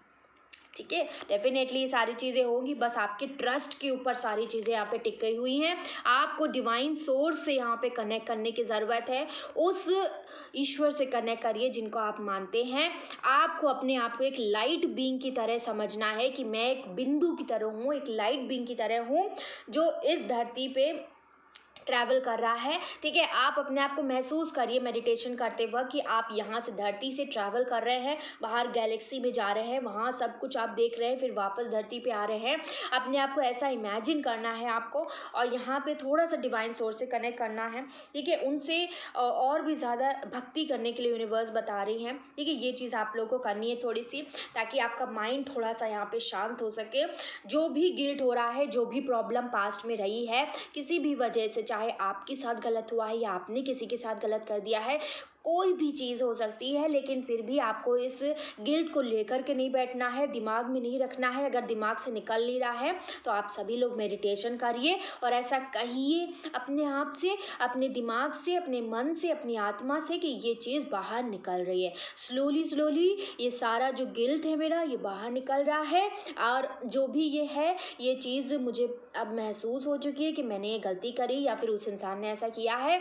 ठीक है, डेफिनेटली ये सारी चीज़ें होंगी, बस आपके ट्रस्ट के ऊपर सारी चीज़ें यहाँ पे टिक गई हुई हैं। आपको डिवाइन सोर्स से यहाँ पे कनेक्ट करने की ज़रूरत है। उस ईश्वर से कनेक्ट करिए जिनको आप मानते हैं। आपको अपने आप को एक लाइट बीइंग की तरह समझना है कि मैं एक बिंदु की तरह हूँ, एक लाइट बीइंग की तरह हूँ जो इस धरती पे ट्रैवल कर रहा है। ठीक है, आप अपने आप को महसूस करिए मेडिटेशन करते वक्त कि आप यहाँ से धरती से ट्रैवल कर रहे हैं, बाहर गैलेक्सी में जा रहे हैं, वहाँ सब कुछ आप देख रहे हैं, फिर वापस धरती पे आ रहे हैं। अपने आप को ऐसा इमेजिन करना है आपको, और यहाँ पे थोड़ा सा डिवाइन सोर्स से कनेक्ट करना है। ठीक है, उनसे और भी ज़्यादा भक्ति करने के लिए यूनिवर्स बता रही हैं। ठीक है, ये चीज़ आप लोगों को करनी है थोड़ी सी, ताकि आपका माइंड थोड़ा सा यहाँ पे शांत हो सके। जो भी गिल्ट हो रहा है, जो भी प्रॉब्लम पास्ट में रही है किसी भी वजह से, चाहे आपके साथ गलत हुआ है या आपने किसी के साथ गलत कर दिया है, कोई भी चीज़ हो सकती है, लेकिन फिर भी आपको इस गिल्ट को लेकर के नहीं बैठना है, दिमाग में नहीं रखना है। अगर दिमाग से निकल नहीं रहा है तो आप सभी लोग मेडिटेशन करिए और ऐसा कहिए अपने आप से, अपने दिमाग से, अपने मन से, अपनी आत्मा से कि ये चीज़ बाहर निकल रही है। स्लोली स्लोली ये सारा जो गिल्ट है मेरा, ये बाहर निकल रहा है, और जो भी ये है, ये चीज़ मुझे अब महसूस हो चुकी है कि मैंने ये गलती करी या फिर उस इंसान ने ऐसा किया है।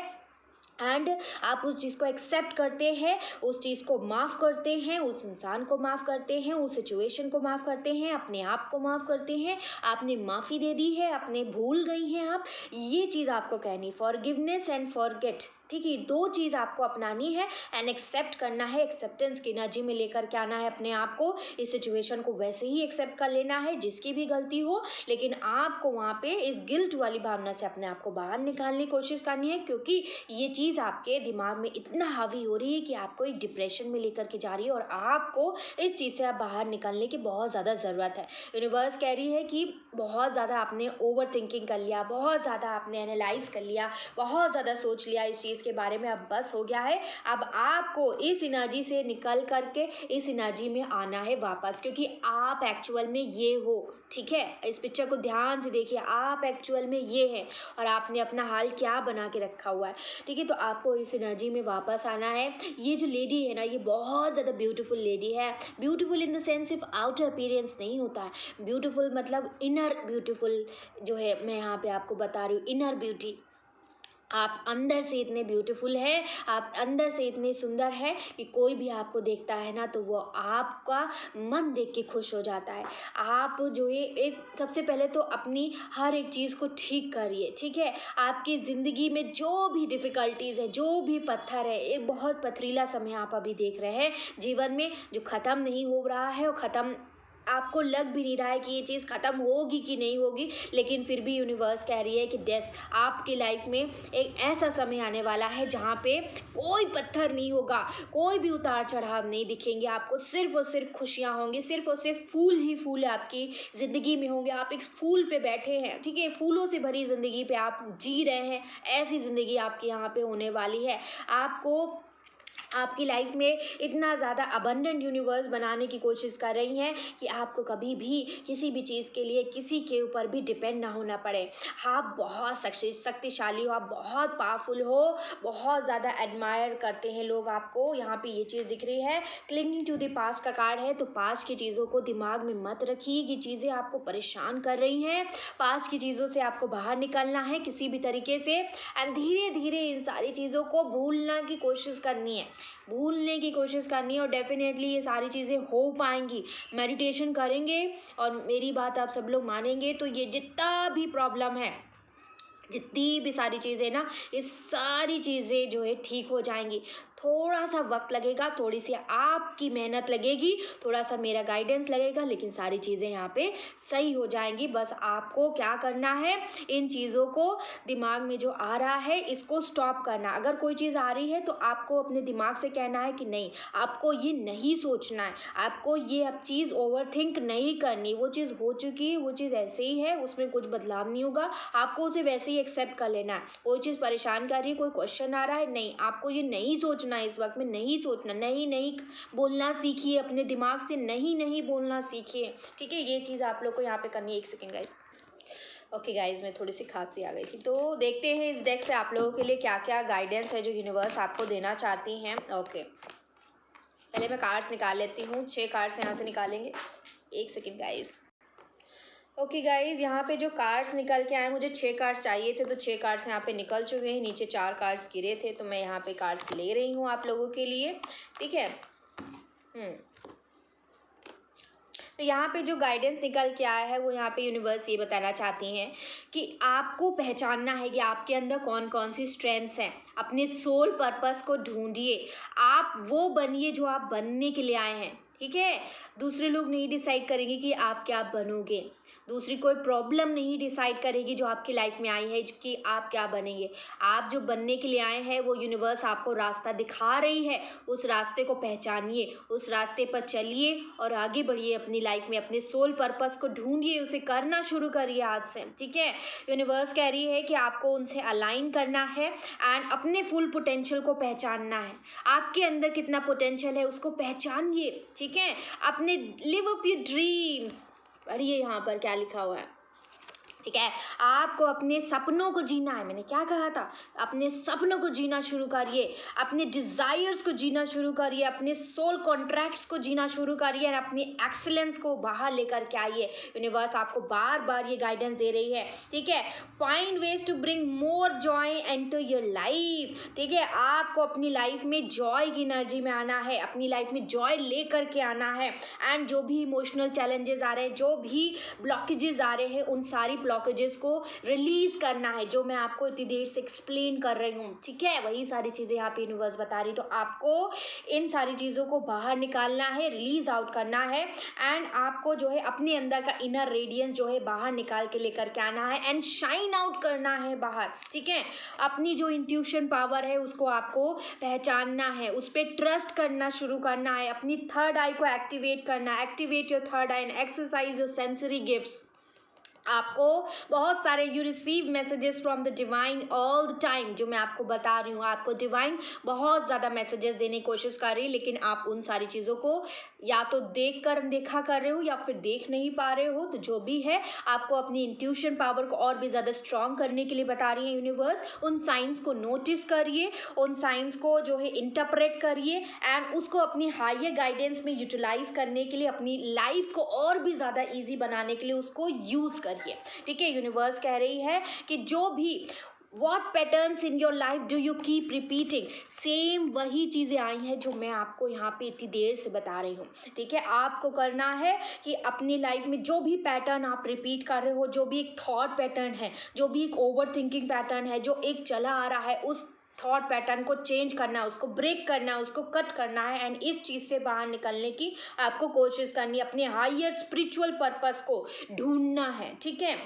एंड आप उस चीज़ को एक्सेप्ट करते हैं, उस चीज़ को माफ़ करते हैं, उस इंसान को माफ़ करते हैं, उस सिचुएशन को माफ़ करते हैं, अपने आप को माफ़ करते हैं, आपने माफ़ी दे दी है, अपने भूल गई हैं आप। ये चीज़ आपको कहनी, फॉरगिवनेस एंड फॉरगेट, ठीक है, दो चीज़ आपको अपनानी है एंड एक्सेप्ट करना है। एक्सेप्टेंस की एनर्जी में लेकर के आना है अपने आप को, इस सिचुएशन को वैसे ही एक्सेप्ट कर लेना है जिसकी भी गलती हो, लेकिन आपको वहाँ पे इस गिल्ट वाली भावना से अपने आप को बाहर निकालने की कोशिश करनी है, क्योंकि ये चीज़ आपके दिमाग में इतना हावी हो रही है कि आपको एक डिप्रेशन में लेकर के जा रही है और आपको इस चीज़ से आप बाहर निकलने की बहुत ज़्यादा ज़रूरत है। यूनिवर्स कह रही है कि बहुत ज़्यादा आपने ओवर थिंकिंग कर लिया, बहुत ज़्यादा आपने एनालाइज कर लिया, बहुत ज़्यादा सोच लिया इस चीज़ के बारे में, अब बस हो गया है। अब आपको इस एनर्जी से निकल करके इस एनर्जी में आना है वापस, क्योंकि आप एक्चुअल में ये हो, ठीक है। इस पिक्चर को ध्यान से देखिए, आप एक्चुअल में ये हैं और आपने अपना हाल क्या बना के रखा हुआ है, ठीक है। तो आपको इस एनर्जी में वापस आना है। ये जो लेडी है ना, ये बहुत ज़्यादा ब्यूटीफुल लेडी है। ब्यूटीफुल इन द सेंस सिर्फ आउटर अपीयरेंस नहीं होता है, ब्यूटीफुल मतलब इनर ब्यूटीफुल जो है, मैं यहाँ पे आपको बता रही हूँ, इनर ब्यूटी। आप अंदर से इतने ब्यूटीफुल हैं, आप अंदर से इतने सुंदर हैं कि कोई भी आपको देखता है ना तो वो आपका मन देख के खुश हो जाता है। आप जो है एक सबसे पहले तो अपनी हर एक चीज़ को ठीक करिए, ठीक है। आपकी ज़िंदगी में जो भी डिफ़िकल्टीज़ है, जो भी पत्थर है, एक बहुत पथरीला समय आप अभी देख रहे हैं जीवन में, जो ख़त्म नहीं हो रहा है और ख़त्म आपको लग भी नहीं रहा है कि ये चीज़ ख़त्म होगी कि नहीं होगी, लेकिन फिर भी यूनिवर्स कह रही है कि यस, आपकी लाइफ में एक ऐसा समय आने वाला है जहाँ पे कोई पत्थर नहीं होगा, कोई भी उतार चढ़ाव नहीं दिखेंगे आपको, सिर्फ और सिर्फ खुशियाँ होंगी, सिर्फ और सिर्फ फूल ही फूल आपकी ज़िंदगी में होंगे। आप एक फूल पे बैठे हैं, ठीक है, फूलों से भरी ज़िंदगी पे आप जी रहे हैं, ऐसी ज़िंदगी आपकी यहाँ पे होने वाली है। आपको आपकी लाइफ में इतना ज़्यादा अबंडेंट यूनिवर्स बनाने की कोशिश कर रही हैं कि आपको कभी भी किसी भी चीज़ के लिए किसी के ऊपर भी डिपेंड ना होना पड़े। आप बहुत शक्तिशाली हो, आप बहुत पावरफुल हो, बहुत ज़्यादा एडमायर करते हैं लोग आपको। यहाँ पे ये चीज़ दिख रही है, क्लिंगिंग टू द पास्ट का कार्ड है, तो पास्ट की चीज़ों को दिमाग में मत रखिए, ये चीज़ें आपको परेशान कर रही हैं। पास्ट की चीज़ों से आपको बाहर निकलना है किसी भी तरीके से, एंड धीरे धीरे इन सारी चीज़ों को भूलने की कोशिश करनी है, भूलने की कोशिश करनी है, और डेफिनेटली ये सारी चीज़ें हो पाएंगी। मेडिटेशन करेंगे और मेरी बात आप सब लोग मानेंगे तो ये जितना भी प्रॉब्लम है, जितनी भी सारी चीज़ें ना, ये सारी चीज़ें जो है ठीक हो जाएंगी। थोड़ा सा वक्त लगेगा, थोड़ी सी आपकी मेहनत लगेगी, थोड़ा सा मेरा गाइडेंस लगेगा, लेकिन सारी चीज़ें यहाँ पे सही हो जाएंगी। बस आपको क्या करना है, इन चीज़ों को, दिमाग में जो आ रहा है इसको स्टॉप करना। अगर कोई चीज़ आ रही है तो आपको अपने दिमाग से कहना है कि नहीं, आपको ये नहीं सोचना है, आपको ये अब चीज़ ओवर थिंक नहीं करनी, वो चीज़ हो चुकी है, वो चीज़ ऐसे ही है, उसमें कुछ बदलाव नहीं होगा, आपको उसे वैसे ही एक्सेप्ट कर लेना है। कोई चीज़ परेशान कर रही है, कोई क्वेश्चन आ रहा है, नहीं, आपको ये नहीं सोचना, इस वक्त में नहीं सोचना, नहीं नहीं बोलना सीखिए, अपने दिमाग से नहीं नहीं बोलना सीखिए, ठीक है। ये चीज़ आप लोग को यहाँ पे करनी है। एक सेकेंड गाइज, ओके गाइज, मैं थोड़ी सी खांसी आ गई थी, तो देखते हैं इस डेक से आप लोगों के लिए क्या क्या गाइडेंस है जो यूनिवर्स आपको देना चाहती हैं। ओके, पहले मैं कार्ड्स निकाल लेती हूँ, 6 कार्ड्स यहाँ से निकालेंगे। एक सेकेंड गाइज। ओके गाइज, यहाँ पे जो कार्ड्स निकल के आए, मुझे 6 कार्ड्स चाहिए थे, तो 6 कार्ड्स यहाँ पे निकल चुके हैं। नीचे 4 कार्ड्स गिरे थे, तो मैं यहाँ पे कार्ड्स ले रही हूँ आप लोगों के लिए, ठीक है। तो यहाँ पे जो गाइडेंस निकल के आया है वो यहाँ पे यूनिवर्स ये बताना चाहती हैं कि आपको पहचानना है कि आपके अंदर कौन कौन सी स्ट्रेंथ्स हैं। अपने सोल पर्पस को ढूंढिए, आप वो बनिए जो आप बनने के लिए आए हैं, ठीक है। दूसरे लोग नहीं डिसाइड करेंगे कि आप क्या बनोगे, दूसरी कोई प्रॉब्लम नहीं डिसाइड करेगी जो आपकी लाइफ में आई है कि आप क्या बनेंगे। आप जो बनने के लिए आए हैं वो यूनिवर्स आपको रास्ता दिखा रही है, उस रास्ते को पहचानिए, उस रास्ते पर चलिए और आगे बढ़िए अपनी लाइफ में। अपने सोल पर्पस को ढूंढिए, उसे करना शुरू करिए आज से, ठीक है। यूनिवर्स कह रही है कि आपको उनसे अलाइन करना है एंड अपने फुल पोटेंशियल को पहचानना है। आपके अंदर कितना पोटेंशियल है उसको पहचानिए, ठीक है। अपने लिव अप योर ड्रीम्स। पढ़िए यहाँ पर क्या लिखा हुआ है, ठीक है, आपको अपने सपनों को जीना है। मैंने क्या कहा था, अपने सपनों को जीना शुरू करिए, अपने डिज़ायर्स को जीना शुरू करिए, अपने सोल कॉन्ट्रैक्ट्स को जीना शुरू करिए और अपनी एक्सीलेंस को बाहर लेकर के आइए। यूनिवर्स आपको बार बार ये गाइडेंस दे रही है। ठीक है, find ways to bring more joy into your life. ठीक है, आपको अपनी लाइफ में जॉय की एनर्जी में आना है, अपनी लाइफ में जॉय लेकर के आना है। एंड जो भी इमोशनल चैलेंजेस आ रहे हैं, जो भी ब्लॉकेजेस आ रहे हैं, उन सारी ब्लॉकेजेस को रिलीज करना है, जो मैं आपको इतनी देर से एक्सप्लेन कर रही हूँ। ठीक है, वही सारी चीज़ें यहाँ पे यूनिवर्स बता रही। तो आपको इन सारी चीज़ों को बाहर निकालना है, रिलीज आउट करना है एंड आपको जो है अपने अंदर का इनर रेडियंस जो है बाहर निकाल के लेकर के आना है एंड शाइन आउट करना है बाहर। ठीक है, अपनी जो इंट्यूशन पावर है उसको आपको पहचानना है, उस पर ट्रस्ट करना शुरू करना है, अपनी थर्ड आई को एक्टिवेट करना है। Activate your third I and exercise your sensory gifts. आपको बहुत सारे you receive messages from the divine all the time, जो मैं आपको बता रही हूँ। आपको डिवाइन बहुत ज़्यादा मैसेजेस देने की कोशिश कर रही है, लेकिन आप उन सारी चीज़ों को या तो देखा कर रहे हो या फिर देख नहीं पा रहे हो। तो जो भी है, आपको अपनी इंट्यूशन पावर को और भी ज़्यादा स्ट्रॉन्ग करने के लिए बता रही है यूनिवर्स। उन साइंस को नोटिस करिए, उन साइंस को जो है इंटरप्रेट करिए एंड उसको अपनी हायर गाइडेंस में यूटिलाइज करने के लिए, अपनी लाइफ को और भी ज़्यादा ईजी बनाने के लिए उसको यूज़ करिए। ठीक है, यूनिवर्स कह रही है कि जो भी What patterns in your life do you keep repeating? Same वही चीज़ें आई हैं जो मैं आपको यहाँ पे इतनी देर से बता रही हूँ। ठीक है, आपको करना है कि अपनी लाइफ में जो भी पैटर्न आप रिपीट कर रहे हो, जो भी एक थॉट पैटर्न है, जो भी एक ओवर थिंकिंग पैटर्न है, जो एक चला आ रहा है, उस थॉट पैटर्न को चेंज करना है, उसको ब्रेक करना है, उसको कट करना है एंड इस चीज़ से बाहर निकलने की आपको कोशिश करनी है। अपने हायर स्पिरिचुअल पर्पस को ढूंढना है। ठीक है,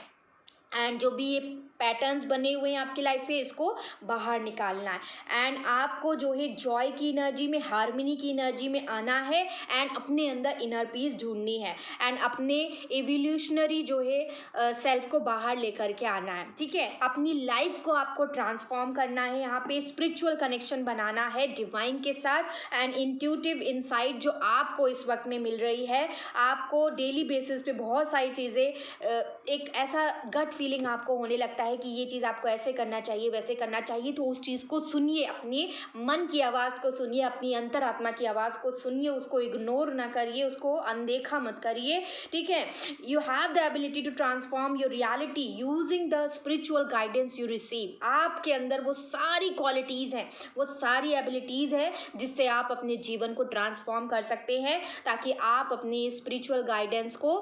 एंड जो भी ये पैटर्न्स बने हुए हैं आपकी लाइफ में, इसको बाहर निकालना है एंड आपको जो है जॉय की एनर्जी में, हार्मनी की एनर्जी में आना है एंड अपने अंदर इनर पीस ढूंढनी है एंड अपने एवोल्यूशनरी जो है सेल्फ को बाहर लेकर के आना है। ठीक है, अपनी लाइफ को आपको ट्रांसफॉर्म करना है, यहाँ पे स्पिरिचुअल कनेक्शन बनाना है डिवाइन के साथ एंड इंट्यूटिव इनसाइट जो आपको इस वक्त में मिल रही है। आपको डेली बेसिस पे बहुत सारी चीज़ें, एक ऐसा गट फीलिंग आपको होने लगता है कि ये चीज़ आपको ऐसे करना चाहिए, वैसे करना चाहिए। तो उस चीज़ को सुनिए, अपने मन की आवाज़ को सुनिए, अपनी अंतरात्मा की आवाज़ को सुनिए, उसको इग्नोर ना करिए, उसको अनदेखा मत करिए। ठीक है, you have the ability to transform your reality using the spiritual guidance you receive. आपके अंदर वो सारी क्वालिटीज़ हैं, वो सारी एबिलिटीज़ हैं जिससे आप अपने जीवन को ट्रांसफॉर्म कर सकते हैं, ताकि आप अपनी स्पिरिचुअल गाइडेंस को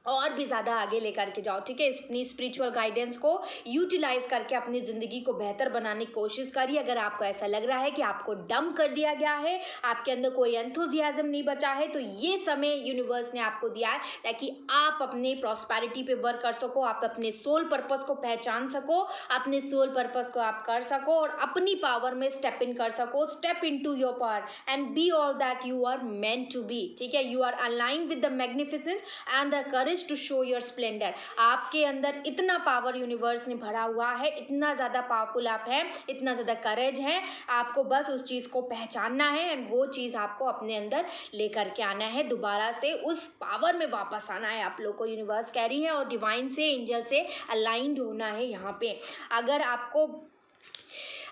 और भी ज़्यादा आगे लेकर के जाओ। ठीक है, अपनी स्पिरिचुअल गाइडेंस को यूटिलाइज करके अपनी ज़िंदगी को बेहतर बनाने की कोशिश करिए। अगर आपको ऐसा लग रहा है कि आपको डंप कर दिया गया है, आपके अंदर कोई एंथुजियाज्म नहीं बचा है, तो ये समय यूनिवर्स ने आपको दिया है ताकि आप अपने प्रॉस्पेरिटी पे वर्क कर सको, आप अपने सोल पर्पस को पहचान सको, अपने सोल पर्पस को आप कर सको और अपनी पावर में स्टेप इन कर सको। Step in to your power and be all that you are meant to be. ठीक है, you are aligned with the magnificence and the courage to show your splendour. आपके अंदर इतना पावर यूनिवर्स ने भरा हुआ है, इतना ज़्यादा पावरफुल आप हैं, इतना ज़्यादा करेज है। आपको बस उस चीज़ को पहचानना है एंड वो चीज़ आपको अपने अंदर लेकर के आना है, दोबारा से उस पावर में वापस आना है। आप लोग को यूनिवर्स कह रही है और डिवाइन से, एंजल से अलाइंड होना है। यहाँ पे अगर आपको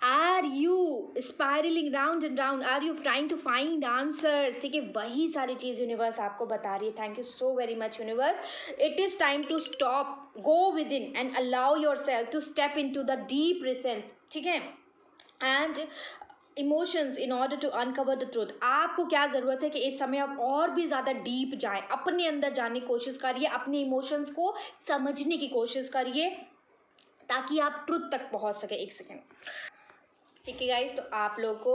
are you spiralling round and round, are you trying to find answers. ठीक है, वही सारी चीज़ यूनिवर्स आपको बता रही है। Thank you so very much universe. It is time to stop, go within and allow yourself to step in to the deep presence. ठीक है, and emotions in order to uncover the truth. आपको क्या ज़रूरत है कि इस समय आप और भी ज़्यादा डीप जाएं, अपने अंदर जाने की कोशिश करिए, अपने इमोशंस को समझने की कोशिश करिए ताकि आप ट्रुथ तक पहुंच सके। एक सेकेंड। ठीक है गाइस, तो आप लोग को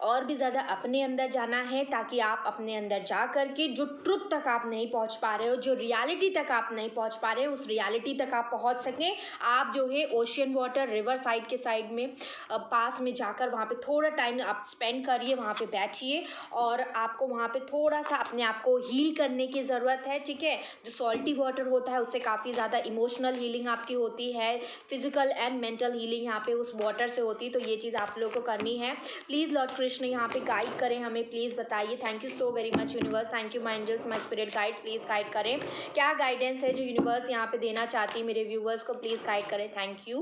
और भी ज़्यादा अपने अंदर जाना है ताकि आप अपने अंदर जा कर के जो ट्रुथ तक आप नहीं पहुंच पा रहे हो, जो रियलिटी तक आप नहीं पहुंच पा रहे हो, उस रियलिटी तक आप पहुंच सकें। आप जो है ओशियन वाटर, रिवर साइड के साइड में पास में जाकर वहाँ पे थोड़ा टाइम आप स्पेंड करिए, वहाँ पे बैठिए और आपको वहाँ पे थोड़ा सा अपने आप को हील करने की ज़रूरत है। ठीक है, जो सॉल्टी वाटर होता है उससे काफ़ी ज़्यादा इमोशनल हीलिंग आपकी होती है, फिजिकल एंड मेंटल हीलिंग यहाँ पे उस वाटर से होती है। तो ये चीज़ आप आप लोग को करनी है। प्लीज़ लॉर्ड कृष्ण यहाँ पे गाइड करें हमें, प्लीज़ बताइए। Thank you so very much universe, thank you my angels, my spirit guides, please guide करें। क्या गाइडेंस है जो यूनिवर्स यहाँ पे देना चाहती है मेरे व्यूवर्स को, प्लीज़ गाइड करें। थैंक यू,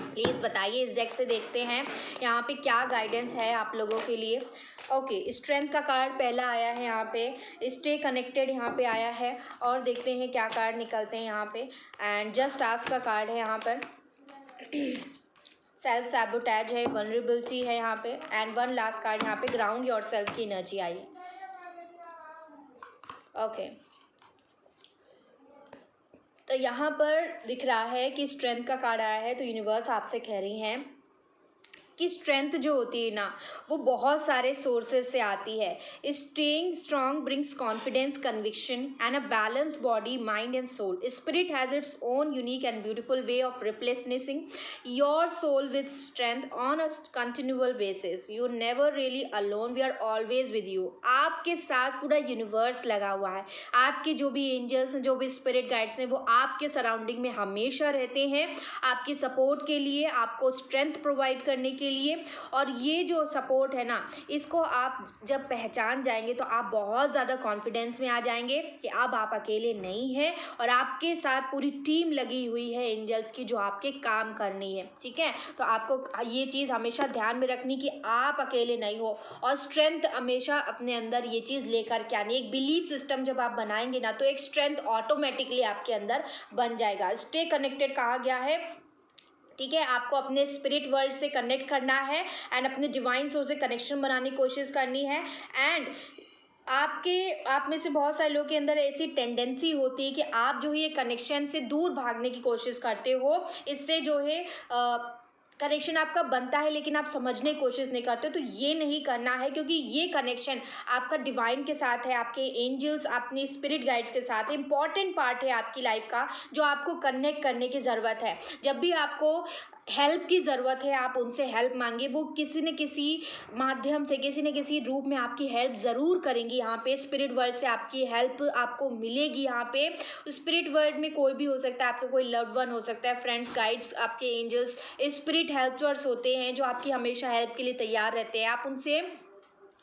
प्लीज़ बताइए। इस डेक से देखते हैं यहाँ पे क्या गाइडेंस है आप लोगों के लिए। ओके, स्ट्रेंथ का कार्ड पहला आया है यहाँ पे, स्टे कनेक्टेड यहाँ पे आया है, और देखते हैं क्या कार्ड निकलते हैं यहाँ पे। एंड जस्ट आस्क का कार्ड है यहाँ पर, सेल्फ सैबोटैज है, वल्नरेबिलिटी है यहाँ पे, एंड वन लास्ट कार्ड यहाँ पे ग्राउंड योरसेल्फ की एनर्जी आई है। ओके, तो यहाँ पर दिख रहा है कि स्ट्रेंथ का कार्ड आया है, तो यूनिवर्स आपसे कह रही हैं कि स्ट्रेंथ जो होती है ना वो बहुत सारे सोर्सेज से आती है। Staying strong brings confidence, conviction and a balanced body, mind and soul. Spirit has its own unique and beautiful way of replenishing your soul with strength on a continual basis. You never really alone, we are always with you. आपके साथ पूरा universe लगा हुआ है, आपके जो भी angels हैं, जो भी स्पिरिट गाइड्स हैं, वो आपके सराउंडिंग में हमेशा रहते हैं, आपकी सपोर्ट के लिए, आपको स्ट्रेंथ प्रोवाइड करने के लिए। और ये जो सपोर्ट है ना, इसको आप जब पहचान जाएंगे तो आप बहुत ज़्यादा कॉन्फिडेंस में आ जाएंगे कि अब आप अकेले नहीं हैं और आपके साथ पूरी टीम लगी हुई है एंजल्स की जो आपके काम करनी है। ठीक है, तो आपको ये चीज़ हमेशा ध्यान में रखनी कि आप अकेले नहीं हो, और स्ट्रेंथ हमेशा अपने अंदर ये चीज़ लेकर के आनी। एक बिलीफ सिस्टम जब आप बनाएंगे ना तो एक स्ट्रेंथ ऑटोमेटिकली आपके अंदर बन जाएगा। स्टे कनेक्टेड कहा गया है, ठीक है, आपको अपने स्पिरिट वर्ल्ड से कनेक्ट करना है एंड अपने डिवाइन सोर्स से कनेक्शन बनाने की कोशिश करनी है। एंड आप में से बहुत सारे लोगों के अंदर ऐसी टेंडेंसी होती है कि आप जो है ये कनेक्शन से दूर भागने की कोशिश करते हो। इससे जो है कनेक्शन आपका बनता है लेकिन आप समझने की कोशिश नहीं करते, तो ये नहीं करना है, क्योंकि ये कनेक्शन आपका डिवाइन के साथ है, आपके एंजल्स, अपने स्पिरिट गाइड्स के साथ इंपॉर्टेंट पार्ट है आपकी लाइफ का, जो आपको कनेक्ट करने की ज़रूरत है। जब भी आपको हेल्प की ज़रूरत है आप उनसे हेल्प मांगे, वो किसी न किसी माध्यम से, किसी न किसी रूप में आपकी हेल्प ज़रूर करेंगी। यहाँ पे स्पिरिट वर्ल्ड से आपकी हेल्प आपको मिलेगी। यहाँ पे स्पिरिट वर्ल्ड में कोई भी हो सकता है, आपका कोई लव्ड वन हो सकता है, फ्रेंड्स, गाइड्स, आपके एंजल्स, स्पिरिट हेल्पर्स होते हैं जो आपकी हमेशा हेल्प के लिए तैयार रहते हैं। आप उनसे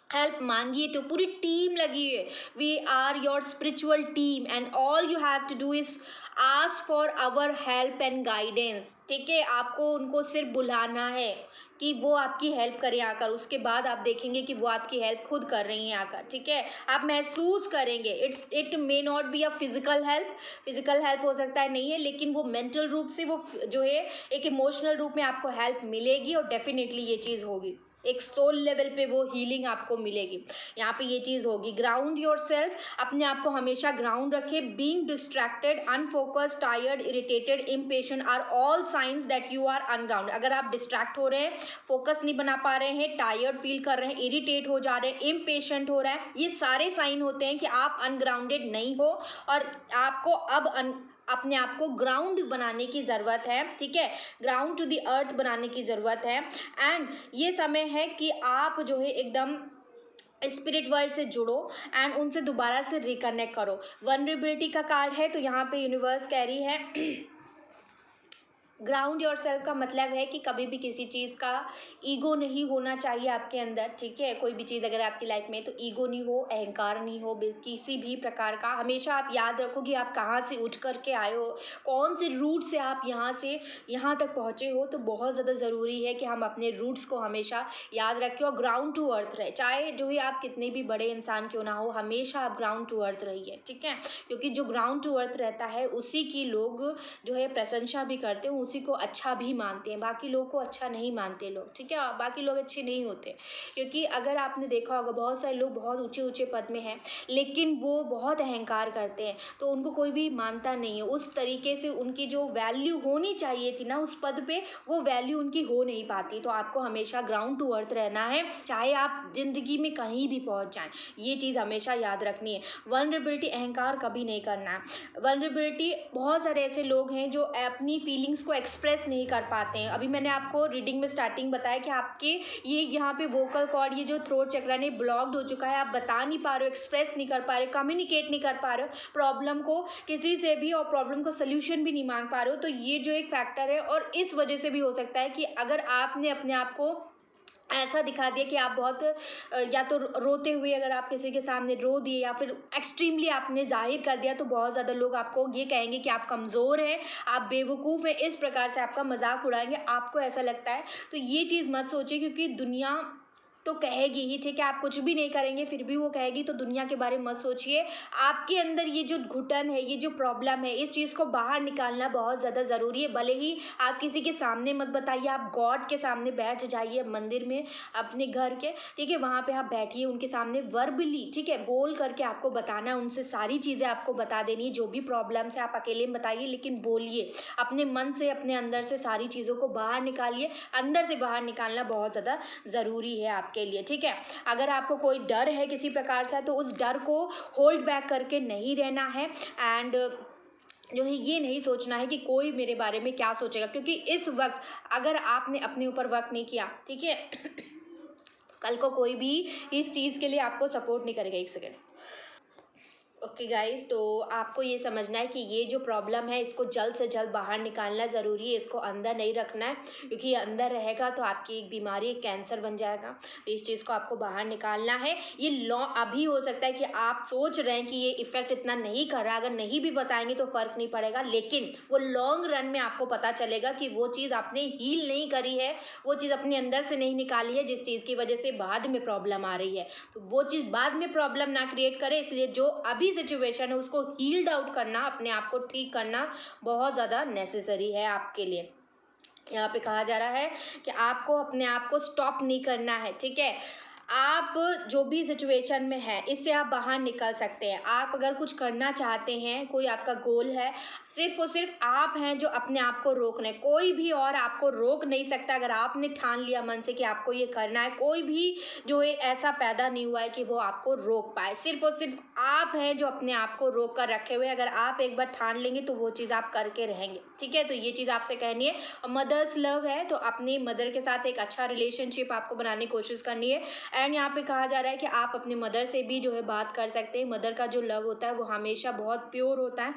हेल्प मांगिए, तो पूरी टीम लगी है। We are your spiritual team and all you have to do is ask for our help and guidance. ठीक है, आपको उनको सिर्फ बुलाना है कि वो आपकी हेल्प करें आकर, उसके बाद आप देखेंगे कि वो आपकी हेल्प खुद कर रही हैं आकर। ठीक है, आप महसूस करेंगे। It may not be a physical help हो सकता है, नहीं है, लेकिन वो मेंटल रूप से, वो जो है एक इमोशनल रूप में आपको हेल्प मिलेगी, और डेफिनेटली ये चीज़ होगी। एक सोल लेवल पे वो हीलिंग आपको मिलेगी। यहाँ पे ये चीज़ होगी। ग्राउंड योरसेल्फ, अपने आप को हमेशा ग्राउंड रखे। Being distracted, unfocused, tired, irritated, impatient are all signs that you are unground. अगर आप डिस्ट्रैक्ट हो रहे हैं, फोकस नहीं बना पा रहे हैं, टायर्ड फील कर रहे हैं, इरिटेट हो जा रहे हैं, इम्पेशेंट हो रहा है, ये सारे साइन होते हैं कि आप अनग्राउंडेड नहीं हो और आपको अब अपने आप को ग्राउंड बनाने की ज़रूरत है। ठीक है, ग्राउंड टू द अर्थ बनाने की ज़रूरत है। एंड ये समय है कि आप जो है एकदम स्पिरिट वर्ल्ड से जुड़ो एंड उनसे दोबारा से रिकनेक्ट करो। वनरेबिलिटी का कार्ड है, तो यहाँ पे यूनिवर्स कह रही है ग्राउंड योरसेल्फ का मतलब है कि कभी भी किसी चीज़ का ईगो नहीं होना चाहिए आपके अंदर। ठीक है, कोई भी चीज़ अगर आपकी लाइफ में, तो ईगो नहीं हो, अहंकार नहीं हो किसी भी प्रकार का। हमेशा आप याद रखो कि आप कहाँ से उठ करके आए हो, कौन से रूट से आप यहाँ से यहाँ तक पहुँचे हो। तो बहुत ज़्यादा ज़रूरी है कि हम अपने रूट्स को हमेशा याद रखें और ग्राउंड टू अर्थ रहे। चाहे जो है आप कितने भी बड़े इंसान क्यों ना हो, हमेशा आप ग्राउंड टू अर्थ रहिए। ठीक है, क्योंकि जो ग्राउंड टू अर्थ रहता है उसी की लोग जो है प्रशंसा भी करते हैं, उसी को अच्छा भी मानते हैं। बाकी लोग को अच्छा नहीं मानते लोग। ठीक है, बाकी लोग अच्छे नहीं होते, क्योंकि अगर आपने देखा होगा बहुत सारे लोग बहुत ऊंचे ऊंचे पद में हैं लेकिन वो बहुत अहंकार करते हैं, तो उनको कोई भी मानता नहीं है। उस तरीके से उनकी जो वैल्यू होनी चाहिए थी ना उस पद पे, वो वैल्यू उनकी हो नहीं पाती। तो आपको हमेशा ग्राउंड टू अर्थ रहना है, चाहे आप जिंदगी में कहीं भी पहुंच जाएं, ये चीज़ हमेशा याद रखनी है। वल्नरेबिलिटी, अहंकार कभी नहीं करना है। वल्नरेबिलिटी, बहुत सारे ऐसे लोग हैं जो अपनी फीलिंग्स को एक्सप्रेस नहीं कर पाते हैं। अभी मैंने आपको रीडिंग में स्टार्टिंग बताया कि आपके ये यहाँ पे वोकल कॉर्ड, ये जो थ्रोट चक्र है ब्लॉक्ड हो चुका है, आप बता नहीं पा रहे हो, एक्सप्रेस नहीं कर पा रहे, कम्युनिकेट नहीं कर पा रहे हो प्रॉब्लम को किसी से भी, और प्रॉब्लम का सोल्यूशन भी नहीं मांग पा रहे हो। तो ये जो एक फैक्टर है, और इस वजह से भी हो सकता है कि अगर आपने अपने आप को ऐसा दिखा दिया कि आप बहुत या तो रोते हुए अगर आप किसी के सामने रो दिए, या फिर एक्सट्रीमली आपने जाहिर कर दिया, तो बहुत ज़्यादा लोग आपको ये कहेंगे कि आप कमज़ोर हैं, आप बेवकूफ़ हैं, इस प्रकार से आपका मजाक उड़ाएंगे। आपको ऐसा लगता है तो ये चीज़ मत सोचिए, क्योंकि दुनिया तो कहेगी ही, ठीक है, आप कुछ भी नहीं करेंगे फिर भी वो कहेगी, तो दुनिया के बारे में मत सोचिए। आपके अंदर ये जो घुटन है, ये जो प्रॉब्लम है, इस चीज़ को बाहर निकालना बहुत ज़्यादा ज़रूरी है। भले ही आप किसी के सामने मत बताइए, आप गॉड के सामने बैठ जाइए मंदिर में अपने घर के, ठीक है, वहाँ पे आप बैठिए उनके सामने वर्बली, ठीक है, बोल करके आपको बताना है, उनसे सारी चीज़ें आपको बता देनी है, जो भी प्रॉब्लम्स है आप अकेले में बताइए, लेकिन बोलिए अपने मन से, अपने अंदर से सारी चीज़ों को बाहर निकालिए। अंदर से बाहर निकालना बहुत ज़्यादा ज़रूरी है आपके लिए, ठीक है। अगर आपको कोई डर है किसी प्रकार से, तो उस डर को होल्ड बैक करके नहीं रहना है, एंड जो है ये नहीं सोचना है कि कोई मेरे बारे में क्या सोचेगा, क्योंकि इस वक्त अगर आपने अपने ऊपर वर्क नहीं किया, ठीक है, कल को कोई भी इस चीज़ के लिए आपको सपोर्ट नहीं करेगा। एक सेकेंड। ओके गाइस, तो आपको ये समझना है कि ये जो प्रॉब्लम है इसको जल्द से जल्द बाहर निकालना ज़रूरी है, इसको अंदर नहीं रखना है, क्योंकि ये अंदर रहेगा तो आपकी एक बीमारी, एक कैंसर बन जाएगा। तो इस चीज़ को आपको बाहर निकालना है। ये अभी हो सकता है कि आप सोच रहे हैं कि ये इफ़ेक्ट इतना नहीं कर रहा, अगर नहीं भी बताएंगे तो फ़र्क नहीं पड़ेगा, लेकिन वो लॉन्ग रन में आपको पता चलेगा कि वो चीज़ आपने हील नहीं करी है, वो चीज़ अपने अंदर से नहीं निकाली है, जिस चीज़ की वजह से बाद में प्रॉब्लम आ रही है। तो वो चीज़ बाद में प्रॉब्लम ना क्रिएट करे, इसलिए जो अभी सिचुएशन है उसको हील्ड आउट करना, अपने आप को ठीक करना बहुत ज़्यादा नेसेसरी है आपके लिए। यहाँ पे कहा जा रहा है कि आपको अपने आप को स्टॉप नहीं करना है, ठीक है। आप जो भी सिचुएशन में है इससे आप बाहर निकल सकते हैं। आप अगर कुछ करना चाहते हैं, कोई आपका गोल है, सिर्फ और सिर्फ आप हैं जो अपने आप को रोक रहे हैं, कोई भी और आपको रोक नहीं सकता। अगर आपने ठान लिया मन से कि आपको ये करना है, कोई भी जो है ऐसा पैदा नहीं हुआ है कि वो आपको रोक पाए। सिर्फ और सिर्फ आप हैं जो अपने आप को रोक कर रखे हुए हैं। अगर आप एक बार ठान लेंगे तो वो चीज़ आप करके रहेंगे, ठीक है। तो ये चीज़ आपसे कहनी है। और मदर्स लव है तो अपनी मदर के साथ एक अच्छा रिलेशनशिप आपको बनाने की कोशिश करनी है। एंड यहाँ पे कहा जा रहा है कि आप अपनी मदर से भी जो है बात कर सकते हैं। मदर का जो लव होता है वो हमेशा बहुत प्योर होता है,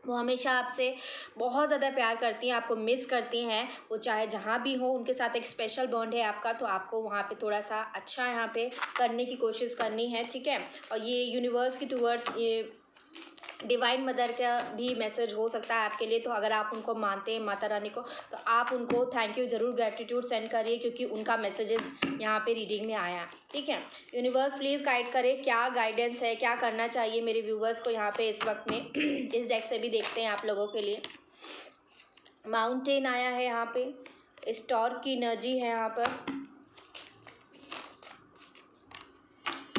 वो हमेशा आपसे बहुत ज़्यादा प्यार करती हैं, आपको मिस करती हैं, वो चाहे जहाँ भी हो, उनके साथ एक स्पेशल बॉन्ड है आपका। तो आपको वहाँ पे थोड़ा सा अच्छा यहाँ पे करने की कोशिश करनी है, ठीक है। और ये यूनिवर्स की टूवर्ड्स ये डिवाइन मदर का भी मैसेज हो सकता है आपके लिए। तो अगर आप उनको मानते हैं, माता रानी को, तो आप उनको थैंक यू ज़रूर, ग्रेटिट्यूड सेंड करिए, क्योंकि उनका मैसेजेस यहाँ पे रीडिंग में आया है, ठीक है। यूनिवर्स प्लीज़ गाइड करे, क्या गाइडेंस है, क्या करना चाहिए मेरे व्यूवर्स को यहाँ पे इस वक्त में। इस डेक से भी देखते हैं आप लोगों के लिए। माउंटेन आया है यहाँ पे, स्टॉर की एनर्जी है यहाँ पर,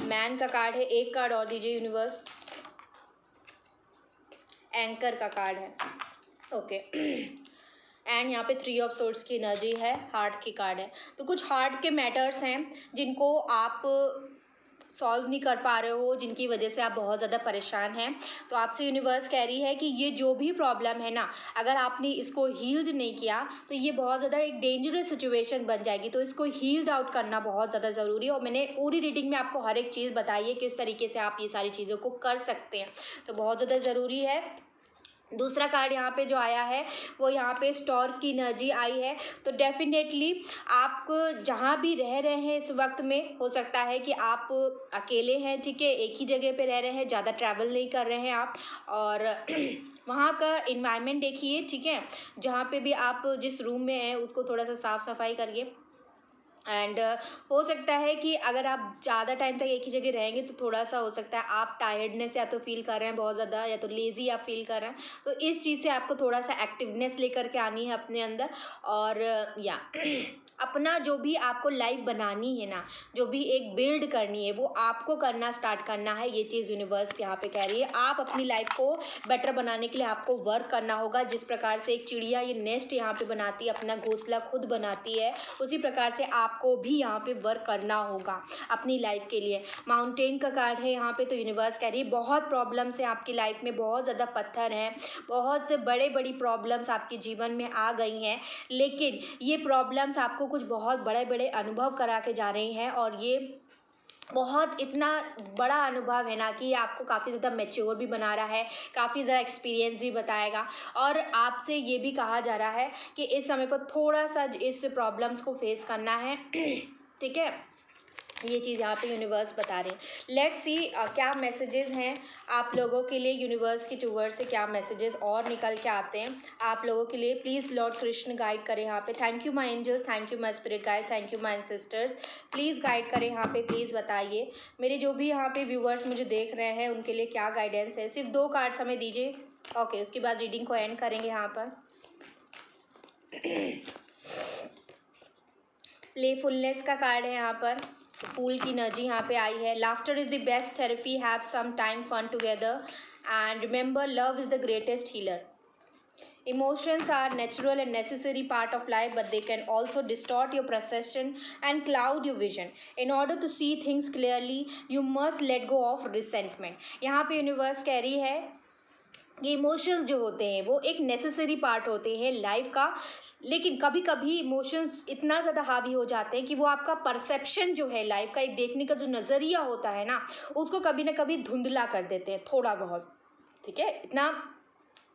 मैन का कार्ड है, एक कार्ड और दीजिए यूनिवर्स। एंकर का कार्ड है, ओके। एंड यहाँ पे 3 ऑफ सोर्ड्स की एनर्जी है, हार्ट की कार्ड है। तो कुछ हार्ट के मैटर्स हैं जिनको आप सॉल्व नहीं कर पा रहे हो, जिनकी वजह से आप बहुत ज़्यादा परेशान हैं। तो आपसे यूनिवर्स कह रही है कि ये जो भी प्रॉब्लम है ना, अगर आपने इसको हील्ड नहीं किया तो ये बहुत ज़्यादा एक डेंजरस सिचुएशन बन जाएगी। तो इसको हील्ड आउट करना बहुत ज़्यादा ज़रूरी है। और मैंने पूरी रीडिंग में आपको हर एक चीज़ बताई है कि किस तरीके से आप ये सारी चीज़ों को कर सकते हैं। तो बहुत ज़्यादा ज़रूरी है। दूसरा कार्ड यहाँ पे जो आया है वो यहाँ पे स्टोर की एनर्जी आई है। तो डेफिनेटली आप जहाँ भी रह रहे हैं इस वक्त में, हो सकता है कि आप अकेले हैं, ठीक है, एक ही जगह पे रह रहे हैं, ज़्यादा ट्रैवल नहीं कर रहे हैं आप, और वहाँ का इन्वायरमेंट देखिए, ठीक है, जहाँ पे भी आप जिस रूम में हैं उसको थोड़ा सा साफ़ सफाई करिए। एंड हो सकता है कि अगर आप ज़्यादा टाइम तक एक ही जगह रहेंगे तो थोड़ा सा हो सकता है आप टायर्डनेस या तो फील कर रहे हैं बहुत ज़्यादा, या तो लेज़ी आप फील कर रहे हैं। तो इस चीज़ से आपको थोड़ा सा एक्टिवनेस लेकर के आनी है अपने अंदर। और या अपना जो भी आपको लाइफ बनानी है ना, जो भी एक बिल्ड करनी है, वो आपको करना स्टार्ट करना है। ये चीज़ यूनिवर्स यहाँ पे कह रही है। आप अपनी लाइफ को बेटर बनाने के लिए आपको वर्क करना होगा। जिस प्रकार से एक चिड़िया ये नेस्ट यहाँ पे बनाती है, अपना घोंसला खुद बनाती है, उसी प्रकार से आपको भी यहाँ पे वर्क करना होगा अपनी लाइफ के लिए। माउंटेन का कार्ड है यहाँ पे, तो यूनिवर्स कह रही है बहुत प्रॉब्लम्स हैं आपकी लाइफ में, बहुत ज़्यादा पत्थर हैं, बहुत बड़ी प्रॉब्लम्स आपके जीवन में आ गई हैं, लेकिन ये प्रॉब्लम्स आपको कुछ बहुत बड़े बड़े अनुभव करा के जा रही हैं। और ये बहुत इतना बड़ा अनुभव है ना कि ये आपको काफ़ी ज़्यादा मैच्योर भी बना रहा है, काफ़ी ज़्यादा एक्सपीरियंस भी बताएगा। और आपसे ये भी कहा जा रहा है कि इस समय पर थोड़ा सा इस प्रॉब्लम्स को फेस करना है। ठीक है, ये चीज़ यहाँ पे यूनिवर्स बता रहे हैं। लेट्स सी क्या मैसेजेस हैं आप लोगों के लिए, यूनिवर्स की टूवर्ड्स से क्या मैसेजेस और निकल के आते हैं आप लोगों के लिए। प्लीज़ लॉर्ड कृष्ण गाइड करें यहाँ पे। Thank you my angels, thank you my spirit guide, thank you my sisters. Please guide करें यहाँ पे, प्लीज़ बताइए मेरे जो भी यहाँ पे व्यूवर्स मुझे देख रहे हैं उनके लिए क्या गाइडेंस है। सिर्फ 2 कार्ड्स हमें दीजिए, ओके, उसके बाद रीडिंग को एंड करेंगे यहाँ पर। प्लेफुलनेस का कार्ड है यहाँ पर, फूल की एनर्जी यहाँ पे आई है। Laughter is the best therapy, have some time fun together and remember love is the greatest healer. Emotions are natural and necessary part of life, but they can also distort your perception and cloud your vision. In order to see things clearly, you must let go of resentment. यहाँ पे universe कह रही है कि emotions जो होते हैं वो एक नेसेसरी पार्ट होते हैं लाइफ का, लेकिन कभी कभी इमोशंस इतना ज़्यादा हावी हो जाते हैं कि वो आपका परसेप्शन जो है लाइफ का, एक देखने का जो नज़रिया होता है ना, उसको कभी ना कभी धुंधला कर देते हैं थोड़ा बहुत। ठीक है, इतना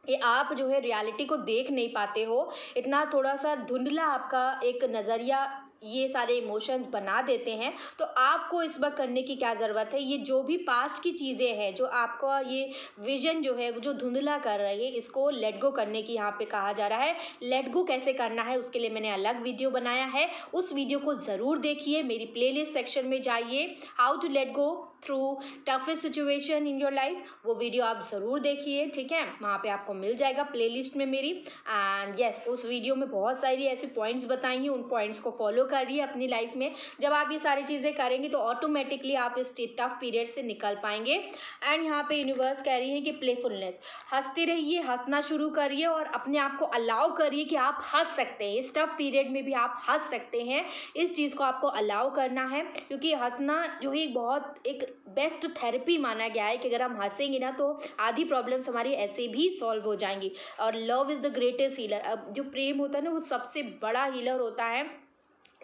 ये आप जो है रियलिटी को देख नहीं पाते हो, इतना थोड़ा सा धुंधला आपका एक नज़रिया ये सारे इमोशंस बना देते हैं। तो आपको इस वक्त करने की क्या ज़रूरत है, ये जो भी पास्ट की चीज़ें हैं जो आपका ये विजन जो है वो जो धुंधला कर रही है, इसको लेट गो करने की यहाँ पे कहा जा रहा है। लेट गो कैसे करना है उसके लिए मैंने अलग वीडियो बनाया है, उस वीडियो को ज़रूर देखिए। मेरी प्लेलिस्ट सेक्शन में जाइए, how to let go through toughest situation in your life, वो वीडियो आप ज़रूर देखिए। ठीक है, वहाँ पे आपको मिल जाएगा प्लेलिस्ट में मेरी। एंड यस, उस वीडियो में बहुत सारी ऐसी पॉइंट्स बताई हैं, उन पॉइंट्स को फॉलो करिए अपनी लाइफ में। जब आप ये सारी चीज़ें करेंगे तो ऑटोमेटिकली आप इस टफ पीरियड से निकल पाएंगे। एंड यहाँ पे यूनिवर्स कह रही है कि प्लेफुलनेस, हंसते रहिए, हंसना शुरू करिए और अपने आप को अलाउ करिए कि आप हंस सकते हैं। इस टफ पीरियड में भी आप हंस सकते हैं, इस चीज़ को आपको अलाउ करना है, क्योंकि हंसना जो है बहुत एक बेस्ट थेरेपी माना गया है कि अगर हम हंसेंगे ना तो आधी प्रॉब्लम्स हमारी ऐसे भी सॉल्व हो जाएंगी। और love is the greatest healer, अब जो प्रेम होता है ना वो सबसे बड़ा हीलर होता है।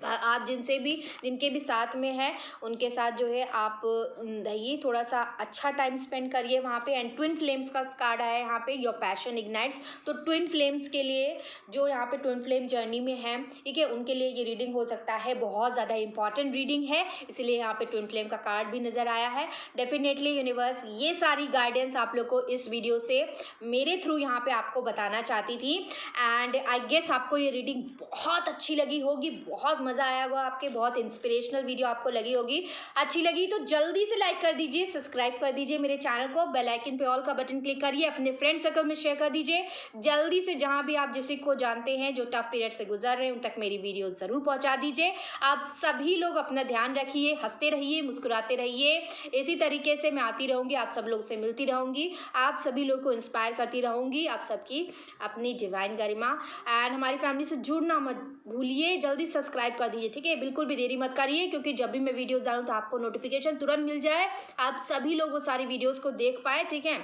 आप जिनके भी साथ में है उनके साथ जो है आप रहिए, थोड़ा सा अच्छा टाइम स्पेंड करिए वहाँ पे। एंड ट्विन फ्लेम्स का कार्ड है यहाँ पे, योर पैशन इग्नाइट्स। तो ट्विन फ्लेम्स के लिए जो यहाँ पे ट्विन फ्लेम जर्नी में है, ठीक है, उनके लिए ये रीडिंग हो सकता है बहुत ज़्यादा इंपॉर्टेंट रीडिंग है, इसलिए यहाँ पे ट्विन फ्लेम का कार्ड भी नज़र आया है। डेफिनेटली यूनिवर्स ये सारी गाइडेंस आप लोग को इस वीडियो से मेरे थ्रू यहाँ पे आपको बताना चाहती थी। एंड आई गेस आपको ये रीडिंग बहुत अच्छी लगी होगी, बहुत मज़ा आया होगा, आपके बहुत इंस्पिरेशनल वीडियो आपको लगी होगी। अच्छी लगी तो जल्दी से लाइक कर दीजिए, सब्सक्राइब कर दीजिए मेरे चैनल को, बेल आइकन पे ऑल का बटन क्लिक करिए, अपने फ्रेंड सर्कल में शेयर कर दीजिए जल्दी से। जहां भी आप जिसी को जानते हैं जो टफ पीरियड से गुजर रहे हैं उन तक मेरी वीडियो ज़रूर पहुंचा दीजिए। आप सभी लोग अपना ध्यान रखिए, हंसते रहिए, मुस्कुराते रहिए। इसी तरीके से मैं आती रहूँगी, आप सब लोग से मिलती रहूँगी, आप सभी लोग को इंस्पायर करती रहूँगी, आप सबकी अपनी डिवाइन गरिमा। एंड हमारी फैमिली से जुड़ना मत भूलिए, जल्दी सब्सक्राइब कर दीजिए। ठीक है, बिल्कुल भी देरी मत करिए, क्योंकि जब भी मैं वीडियोस डालूं तो आपको नोटिफिकेशन तुरंत मिल जाए, आप सभी लोग वो सारी वीडियोस को देख पाए। ठीक है,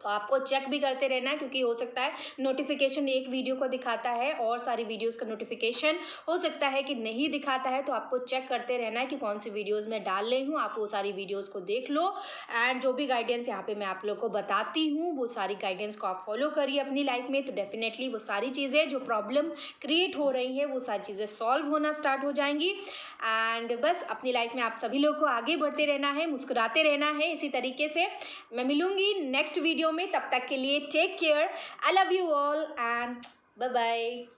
तो आपको चेक भी करते रहना है, क्योंकि हो सकता है नोटिफिकेशन एक वीडियो को दिखाता है और सारी वीडियोस का नोटिफिकेशन हो सकता है कि नहीं दिखाता है। तो आपको चेक करते रहना है कि कौन सी वीडियोस मैं डाल रही हूँ, आप वो सारी वीडियोस को देख लो। एंड जो भी गाइडेंस यहाँ पे मैं आप लोग को बताती हूँ वो सारी गाइडेंस को आप फॉलो करिए अपनी लाइफ में, तो डेफिनेटली वो सारी चीज़ें जो प्रॉब्लम क्रिएट हो रही हैं वो सारी चीज़ें सॉल्व होना स्टार्ट हो जाएंगी। एंड बस अपनी लाइफ में आप सभी लोग को आगे बढ़ते रहना है, मुस्कुराते रहना है। इसी तरीके से मैं मिलूंगी नेक्स्ट वीडियो में, तब तक के लिए take care, I love you all and bye bye.